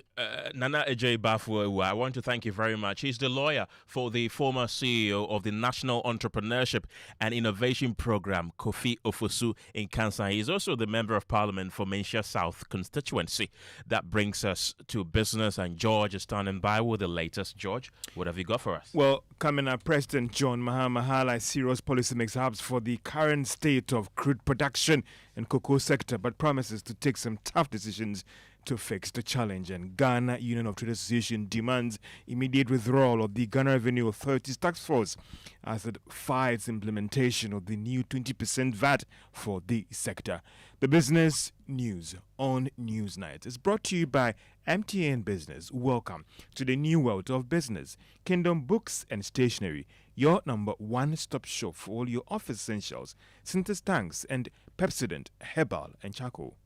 Nana Ejay Bafuewa, I want to thank you very much. He's the lawyer for the former CEO of the National Entrepreneurship and Innovation Program, Kofi Ofosu in Kansan. He's also the Member of Parliament for Menchia South constituency. That brings us to business, and George is standing by with the latest. George, what have you got for us? Well, coming up, President John Mahama highlights serious policy mishaps for the current state of crude production and cocoa sector, but promises to take some tough decisions to fix the challenge. And Ghana Union of Trade Association demands immediate withdrawal of the Ghana Revenue Authority's tax force as it fights implementation of the new 20% VAT for the sector. The business news on Newsnight is brought to you by MTN Business. Welcome to the new world of business. Kingdom Books and Stationery, your number one-stop shop for all your office essentials, Synthesis tanks and Pepsodent, Herbal and Charcoal.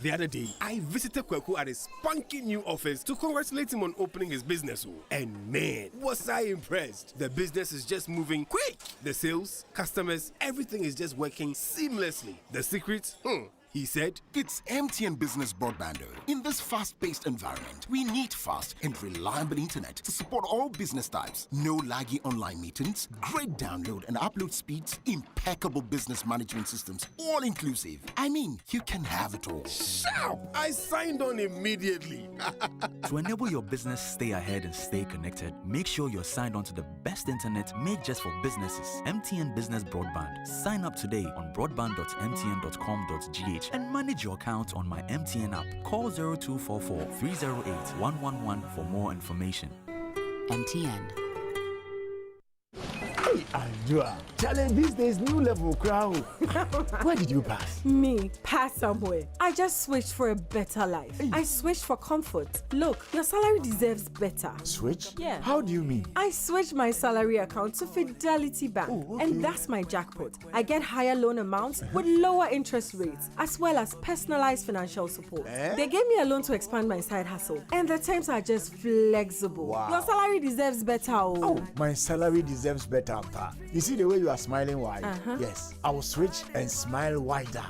The other day, I visited Kweku at his spunky new office to congratulate him on opening his business. And man, was I impressed. The business is just moving quick. The sales, customers, everything is just working seamlessly. The secret? He said, it's MTN Business Broadband. In this fast-paced environment, we need fast and reliable internet to support all business types. No laggy online meetings, great download and upload speeds, impeccable business management systems, all inclusive. I mean, you can have it all. Sharp! I signed on immediately. To enable your business stay ahead and stay connected, make sure you're signed on to the best internet made just for businesses. MTN Business Broadband. Sign up today on broadband.mtn.com.gh and manage your account on my MTN app. Call 0244 308 111 for more information. MTN. Hey, Ajua. Challenge these days, new level crowd. Where did you pass? Me, pass somewhere. I just switched for a better life. I switched for comfort. Look, your salary deserves better. Switch? Yeah. How do you mean? I switched my salary account to Fidelity Bank. Oh, okay. And that's my jackpot. I get higher loan amounts with lower interest rates, as well as personalized financial support. They gave me a loan to expand my side hustle, and the terms are just flexible. Wow. Your salary deserves better. Oh, my salary deserves better. better. You see the way you are smiling wide? Yes, I will switch and smile wider.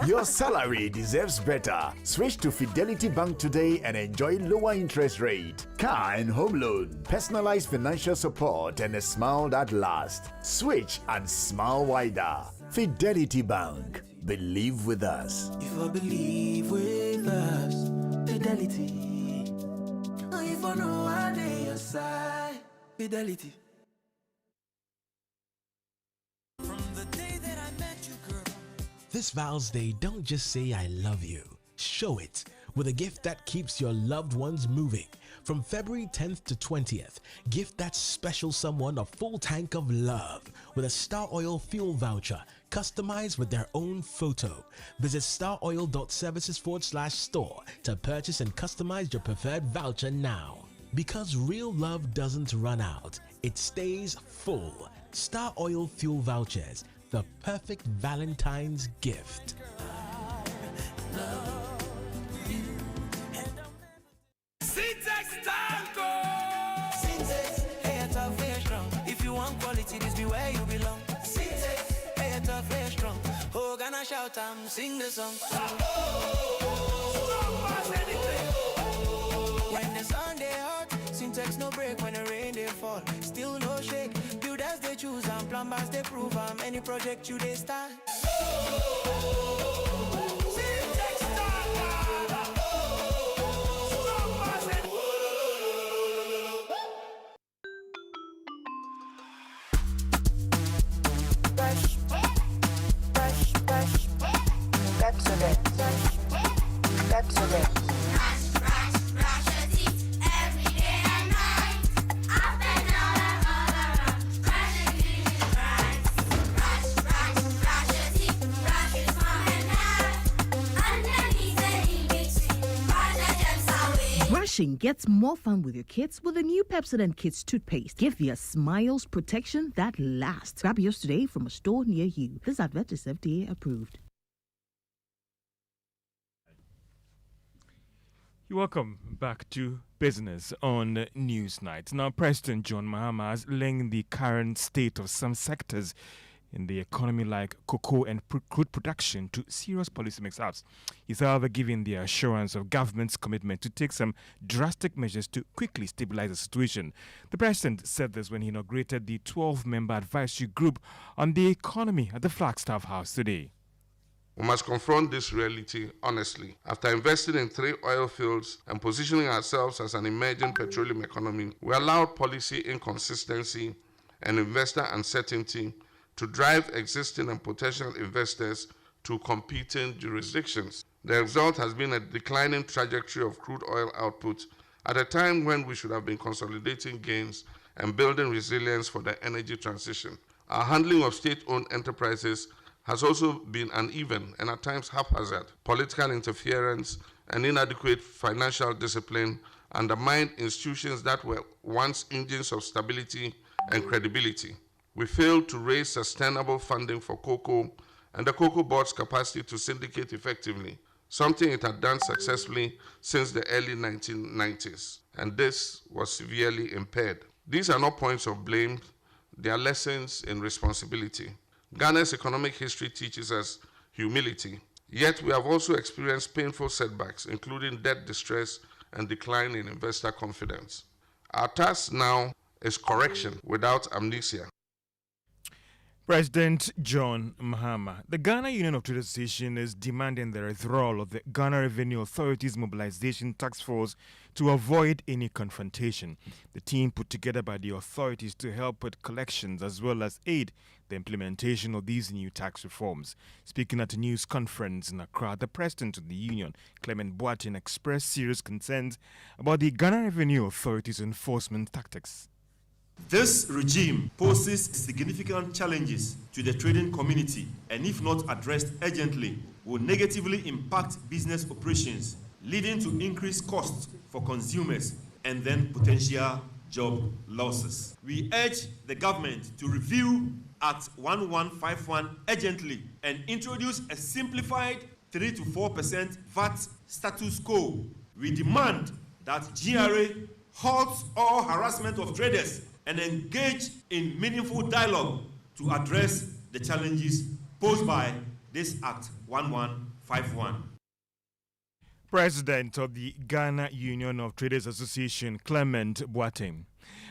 Your salary deserves better. Switch to Fidelity Bank today and enjoy lower interest rate, car and home loan, personalized financial support, and a smile that lasts. Switch and smile wider. Fidelity Bank. Believe with us. If I believe with us, Fidelity. If I know I need your side, Fidelity. From the day that I met you, girl. This Val's Day, don't just say I love you. Show it with a gift that keeps your loved ones moving. From February 10th to 20th, gift that special someone a full tank of love with a Star Oil fuel voucher customized with their own photo. Visit staroil.services/store to purchase and customize your preferred voucher now. Because real love doesn't run out, it stays full. Star Oil fuel vouchers, the perfect Valentine's gift. If you want quality, this be where you belong. Hey, tough, hey, strong. Oh, gonna shout and sing the song. When the sun they hot, syntax no break. When the rain they fall, still no shake. Builders they choose and plumbers they prove. Any project you they start. Brushing gets more fun with your kids with the new Pepsodent Kids toothpaste. Give your smiles protection that lasts. Grab yours today from a store near you. This advert is FDA approved. You're welcome back to Business on Newsnight. Now, President John Mahama has linked the current state of some sectors in the economy like cocoa and crude production to serious policy mix-ups. He's however given the assurance of government's commitment to take some drastic measures to quickly stabilize the situation. The president said this when he inaugurated the 12-member advisory group on the economy at the Flagstaff House today. We must confront this reality honestly. After investing in 3 oil fields and positioning ourselves as an emerging petroleum economy, we allowed policy inconsistency and investor uncertainty to drive existing and potential investors to competing jurisdictions. The result has been a declining trajectory of crude oil output at a time when we should have been consolidating gains and building resilience for the energy transition. Our handling of state-owned enterprises has also been uneven and at times haphazard. Political interference and inadequate financial discipline undermined institutions that were once engines of stability and credibility. We failed to raise sustainable funding for cocoa and the Cocoa Board's capacity to syndicate effectively, something it had done successfully since the early 1990s, and this was severely impaired. These are not points of blame, they are lessons in responsibility. Ghana's economic history teaches us humility, yet we have also experienced painful setbacks, including debt distress and decline in investor confidence. Our task now is correction without amnesia. President John Mahama. The Ghana Union of Trade Association is demanding the withdrawal of the Ghana Revenue Authority's Mobilization Task Force to avoid any confrontation. The team put together by the authorities to help with collections as well as aid the implementation of these new tax reforms. Speaking at a news conference in Accra, the president of the union, Clement Boateng, expressed serious concerns about the Ghana Revenue Authority's enforcement tactics. This regime poses significant challenges to the trading community and if not addressed urgently, will negatively impact business operations, leading to increased costs for consumers and then potential job losses. We urge the government to review Act 1151 urgently and introduce a simplified 3 to 4% VAT status quo. We demand that GRA halts all harassment of traders and engage in meaningful dialogue to address the challenges posed by this Act 1151. President of the Ghana Union of Traders Association, Clement Boateng.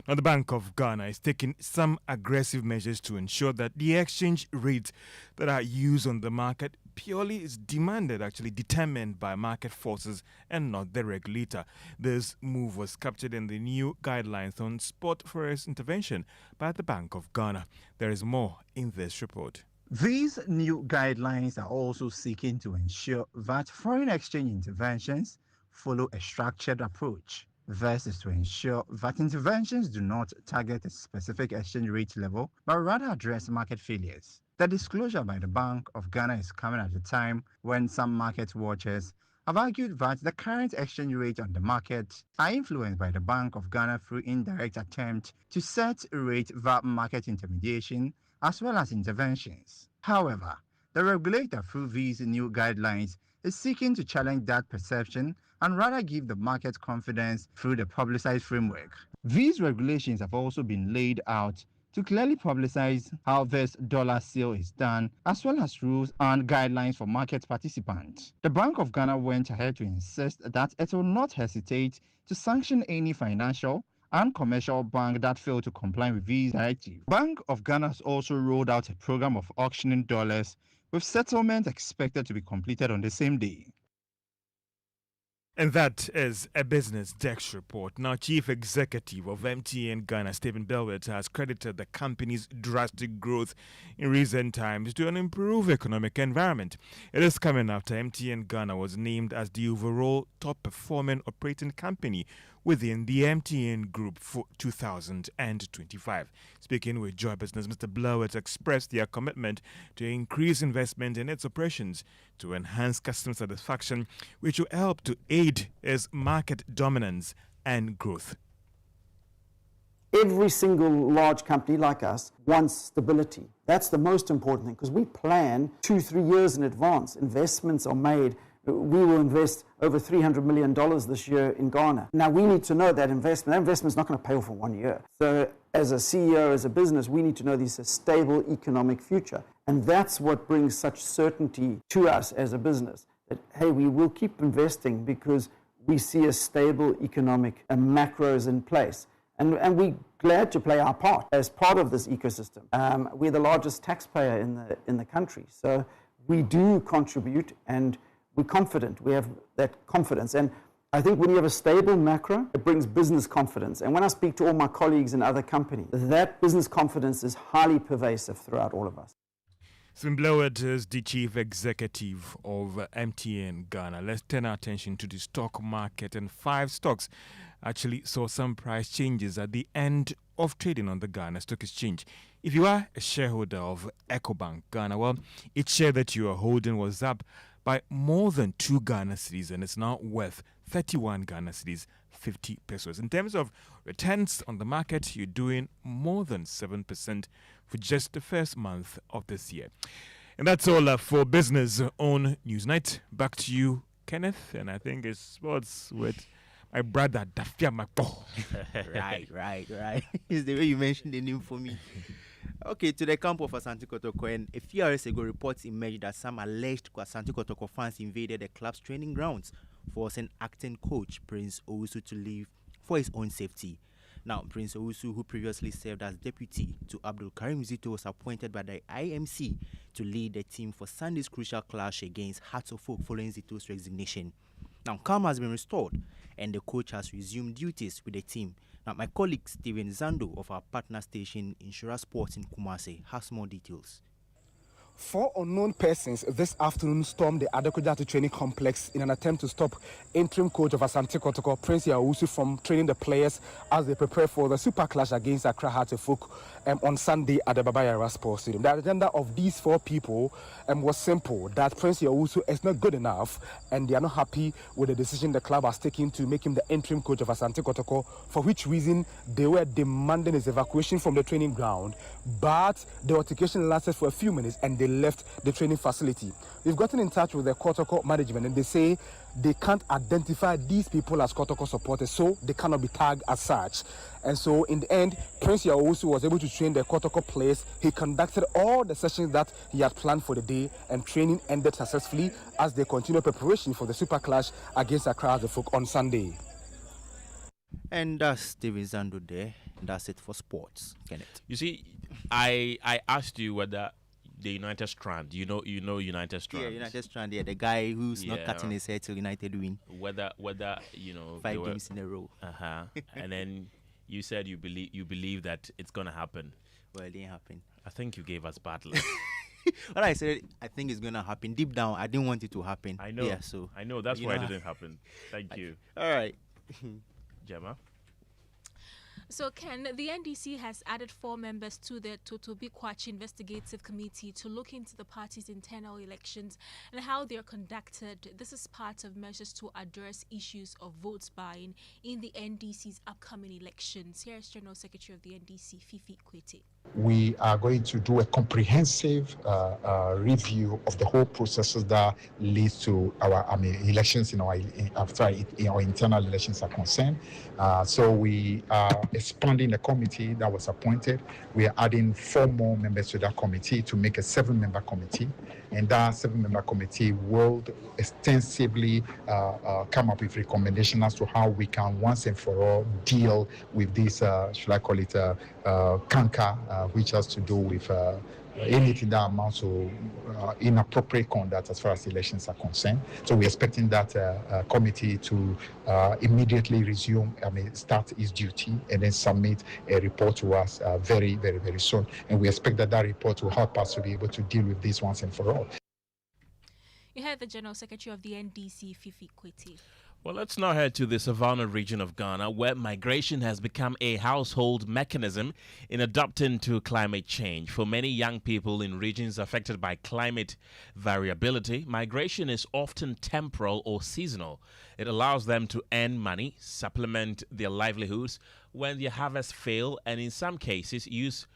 Now, the Bank of Ghana is taking some aggressive measures to ensure that the exchange rates that are used on the market purely is determined by market forces and not the regulator. This move was captured in the new guidelines on spot forex intervention by the Bank of Ghana. There is more in this report. These new guidelines are also seeking to ensure that foreign exchange interventions follow a structured approach. This is to ensure that interventions do not target a specific exchange rate level, but rather address market failures. The disclosure by the Bank of Ghana is coming at a time when some market watchers have argued that the current exchange rate on the market are influenced by the Bank of Ghana through indirect attempt to set rate via market intermediation as well as interventions. However, the regulator through these new guidelines is seeking to challenge that perception and rather give the market confidence through the publicized framework. These regulations have also been laid out to clearly publicize how this dollar sale is done, as well as rules and guidelines for market participants. The Bank of Ghana went ahead to insist that it will not hesitate to sanction any financial and commercial bank that fail to comply with these directives. Bank of Ghana has also rolled out a program of auctioning dollars, with settlement expected to be completed on the same day. And that is a Business Desk report. Now, Chief Executive of MTN Ghana, Stephen Belwett, has credited the company's drastic growth in recent times to an improved economic environment. It is coming after MTN Ghana was named as the overall top-performing operating company within the MTN Group for 2025. Speaking with Joy Business, Mr. Blowett expressed their commitment to increase investment in its operations to enhance customer satisfaction, which will help to aid its market dominance and growth. Every single large company like us wants stability. That's the most important thing, because we plan 2-3 years in advance. Investments are made. We will invest over $300 million this year in Ghana. Now, we need to know that investment is not going to pay off in 1 year. So as a CEO, as a business, we need to know there's a stable economic future. And that's what brings such certainty to us as a business, that, hey, we will keep investing because we see a stable economic and macros in place. And we're glad to play our part as part of this ecosystem. We're the largest taxpayer in the country. So we do contribute, and we're confident. We have that confidence. And I think when you have a stable macro, it brings business confidence. And when I speak to all my colleagues in other companies, that business confidence is highly pervasive throughout all of us. Stephen Blowett is the Chief Executive of MTN Ghana. Let's turn our attention to the stock market, and 5 stocks actually saw some price changes at the end of trading on the Ghana Stock Exchange. If you are a shareholder of EcoBank Ghana, well, each share that you are holding was up by more than 2 Ghana cedis, and it's now worth 31 Ghana cedis, 50 pesos. In terms of returns on the market, you're doing more than 7% for just the first month of this year. And that's all for Business on Newsnight. Back to you, Kenneth, and I think it's sports with my brother, Dafia Mapo. Right. It's the way you mentioned the name for me. Okay, to the camp of Asante Kotoko, and a few hours ago, reports emerged that some alleged Asante Kotoko fans invaded the club's training grounds, forcing acting coach Prince Owusu to leave for his own safety. Now, Prince Owusu, who previously served as deputy to Abdul Karim Zito, was appointed by the IMC to lead the team for Sunday's crucial clash against Hearts of Oak following Zito's resignation. Now, calm has been restored, and the coach has resumed duties with the team. Now, my colleague Steven Zando of our partner station Insura Sports in Kumasi has more details. 4 unknown persons this afternoon stormed the Adekunle training complex in an attempt to stop interim coach of Asante Kotoko, Prince Owusu, from training the players as they prepare for the super clash against Accra Hearts of Oak on Sunday at the Baba Yara Sports Stadium. The agenda of these 4 people was simple, that Prince Owusu is not good enough, and they are not happy with the decision the club has taken to make him the interim coach of Asante Kotoko, for which reason they were demanding his evacuation from the training ground. But the altercation lasted for a few minutes, and they left the training facility. We've gotten in touch with the Kotoko management and they say they can't identify these people as Kotoko supporters, so they cannot be tagged as such. And so in the end, Prince Yawusu was able to train the Kotoko players. He conducted all the sessions that he had planned for the day, and training ended successfully as they continue preparation for the Super Clash against Accra the Folk on Sunday. And that's Steven Zando there. That's it for sports, Kenneth. You see, I asked you whether the United Strand, you know United Strand. Yeah, United Strand, yeah, the guy who's not cutting his hair till United win. Whether 5 games in a row. And then you said you believe that it's gonna happen. Well, it didn't happen. I think you gave us bad luck. Well, I said I think it's gonna happen. Deep down, I didn't want it to happen. I know. Yeah, so I know that's why it didn't happen. Thank you. All right. Gemma. So, Ken, the NDC has added 4 members to the Totobi Kwachi Investigative Committee to look into the party's internal elections and how they are conducted. This is part of measures to address issues of votes buying in the NDC's upcoming elections. Here is General Secretary of the NDC, Fifi Kwete. We are going to do a comprehensive review of the whole processes that leads to our elections in our internal elections are concerned. So we are expanding the committee that was appointed. We are adding 4 more members to that committee to make a 7-member committee. And that 7-member committee will extensively come up with recommendations as to how we can once and for all deal with this, should I call it, canker, which has to do with anything that amounts to inappropriate conduct as far as elections are concerned. So we're expecting that committee to immediately start its duty and then submit a report to us very, very, very soon. And we expect that report will help us to be able to deal with this once and for all. You heard the General Secretary of the NDC, Fifi Kwete. Well, let's now head to the Savannah region of Ghana, where migration has become a household mechanism in adapting to climate change. For many young people in regions affected by climate variability, migration is often temporal or seasonal. It allows them to earn money, supplement their livelihoods when their harvests fail, and in some cases use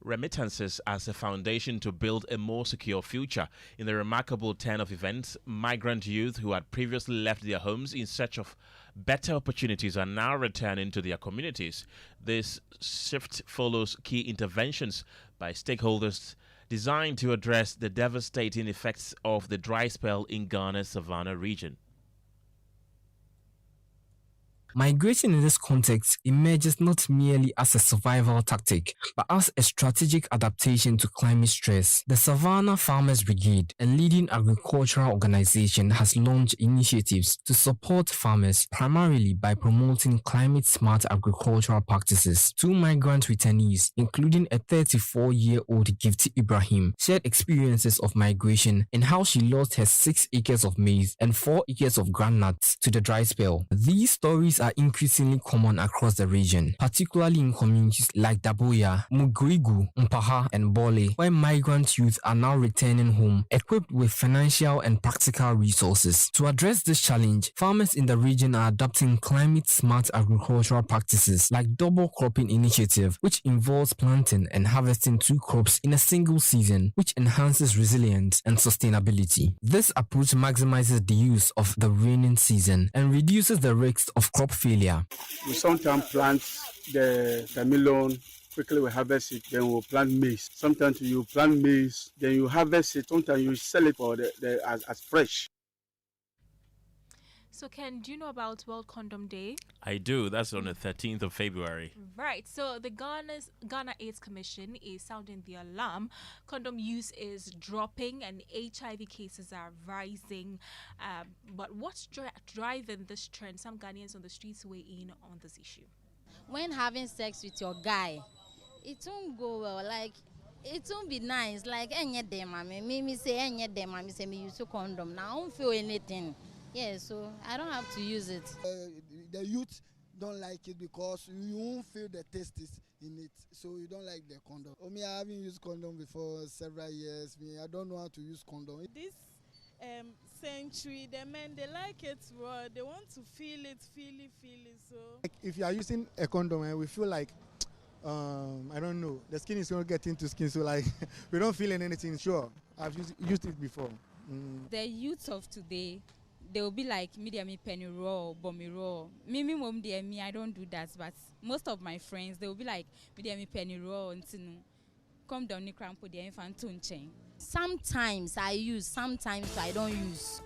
remittances as a foundation to build a more secure future. In the remarkable turn of events, migrant youth who had previously left their homes in search of better opportunities are now returning to their communities. This shift follows key interventions by stakeholders designed to address the devastating effects of the dry spell in Ghana's Savannah region. Migration in this context emerges not merely as a survival tactic, but as a strategic adaptation to climate stress. The Savannah Farmers Brigade, a leading agricultural organization, has launched initiatives to support farmers primarily by promoting climate-smart agricultural practices. 2 migrant returnees, including a 34-year-old Gifty Ibrahim, shared experiences of migration and how she lost her 6 acres of maize and 4 acres of groundnuts to the dry spell. These stories are increasingly common across the region, particularly in communities like Daboya, Mugrigu, Mpaha, and Bole, where migrant youth are now returning home equipped with financial and practical resources. To address this challenge, farmers in the region are adopting climate-smart agricultural practices like double cropping initiative, which involves planting and harvesting 2 crops in a single season, which enhances resilience and sustainability. This approach maximizes the use of the rainy season and reduces the risk of crop failure. We sometimes plant the melon, quickly we harvest it, then we'll plant maize. Sometimes you plant maize, then you harvest it, sometimes you sell it for as fresh. So, Ken, do you know about World Condom Day? I do. That's on the 13th of February. Right. So, the Ghana AIDS Commission is sounding the alarm. Condom use is dropping and HIV cases are rising. But what's driving this trend? Some Ghanaians on the streets weigh in on this issue. When having sex with your guy, it won't go well. Like, it won't be nice. Like, any them, me say any them, me say me use a condom. Now, I don't feel anything. Yeah, so I don't have to use it. The youth don't like it because you won't feel the taste is in it, so you don't like the condom. Me, I haven't used condom before several years. Me, I don't know how to use condom. This century, the men, they like it raw. They want to feel it. So like if you are using a condom, we feel like I don't know, the skin is going to get into skin, so like we don't feel anything. Sure, I've used it before. The youth of today, they will be like media me penny raw, bommy raw. Me mom dear me, I don't do that, but most of my friends they will be like media me penny raw and come down the crampo the infant chain. Sometimes I use, sometimes I don't use.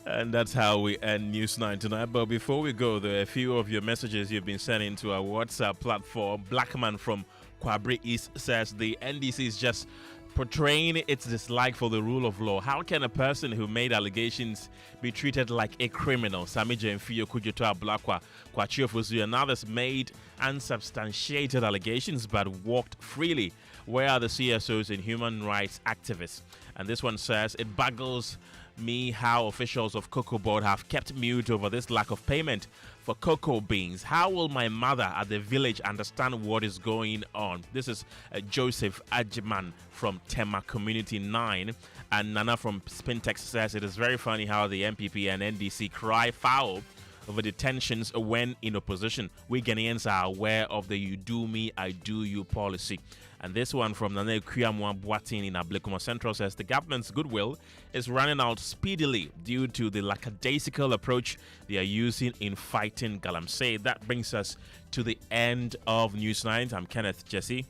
And that's how we end News 9 tonight. But before we go, there are a few of your messages you've been sending to our WhatsApp platform. Blackman from Kwabri East says the NDC is just portraying its dislike for the rule of law. How can a person who made allegations be treated like a criminal? Samija and Fio Kujoto Ablakwa, Kwachio Fuzu, and others made unsubstantiated allegations but walked freely. Where are the CSOs and human rights activists? And this one says, it boggles me how officials of Cocoa Board have kept mute over this lack of payment for cocoa beans. How will my mother at the village understand what is going on? This is Joseph Ajiman from Tema Community 9. And Nana from Spintex says it is very funny how the MPP and NDC cry foul over detentions when in opposition. We Ghanaians are aware of the you do me, I do you policy. And this one from Nane Kuyamwa Boatin in Ablekuma Central says the government's goodwill is running out speedily due to the lackadaisical approach they are using in fighting Galamsey. That brings us to the end of News 9. I'm Kenneth Gyasi.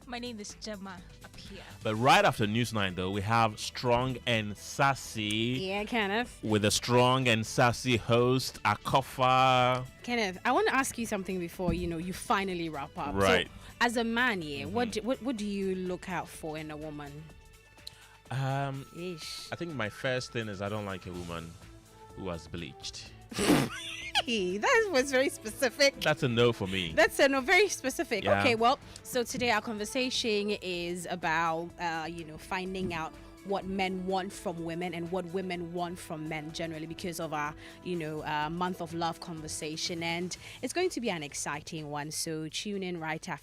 My name is Gemma Appiah. But right after News 9, though, we have Strong and Sassy. Yeah, Kenneth. With a strong and sassy host, Akofa. Kenneth, I want to ask you something before you finally wrap up. Right. So, as a man, what do you look out for in a woman? I think my first thing is I don't like a woman who has bleached. That was very specific. That's a no for me. That's a no, very specific. Yeah. Okay, well, so today our conversation is about, finding out what men want from women and what women want from men generally because of our, month of love conversation. And it's going to be an exciting one. So tune in right after.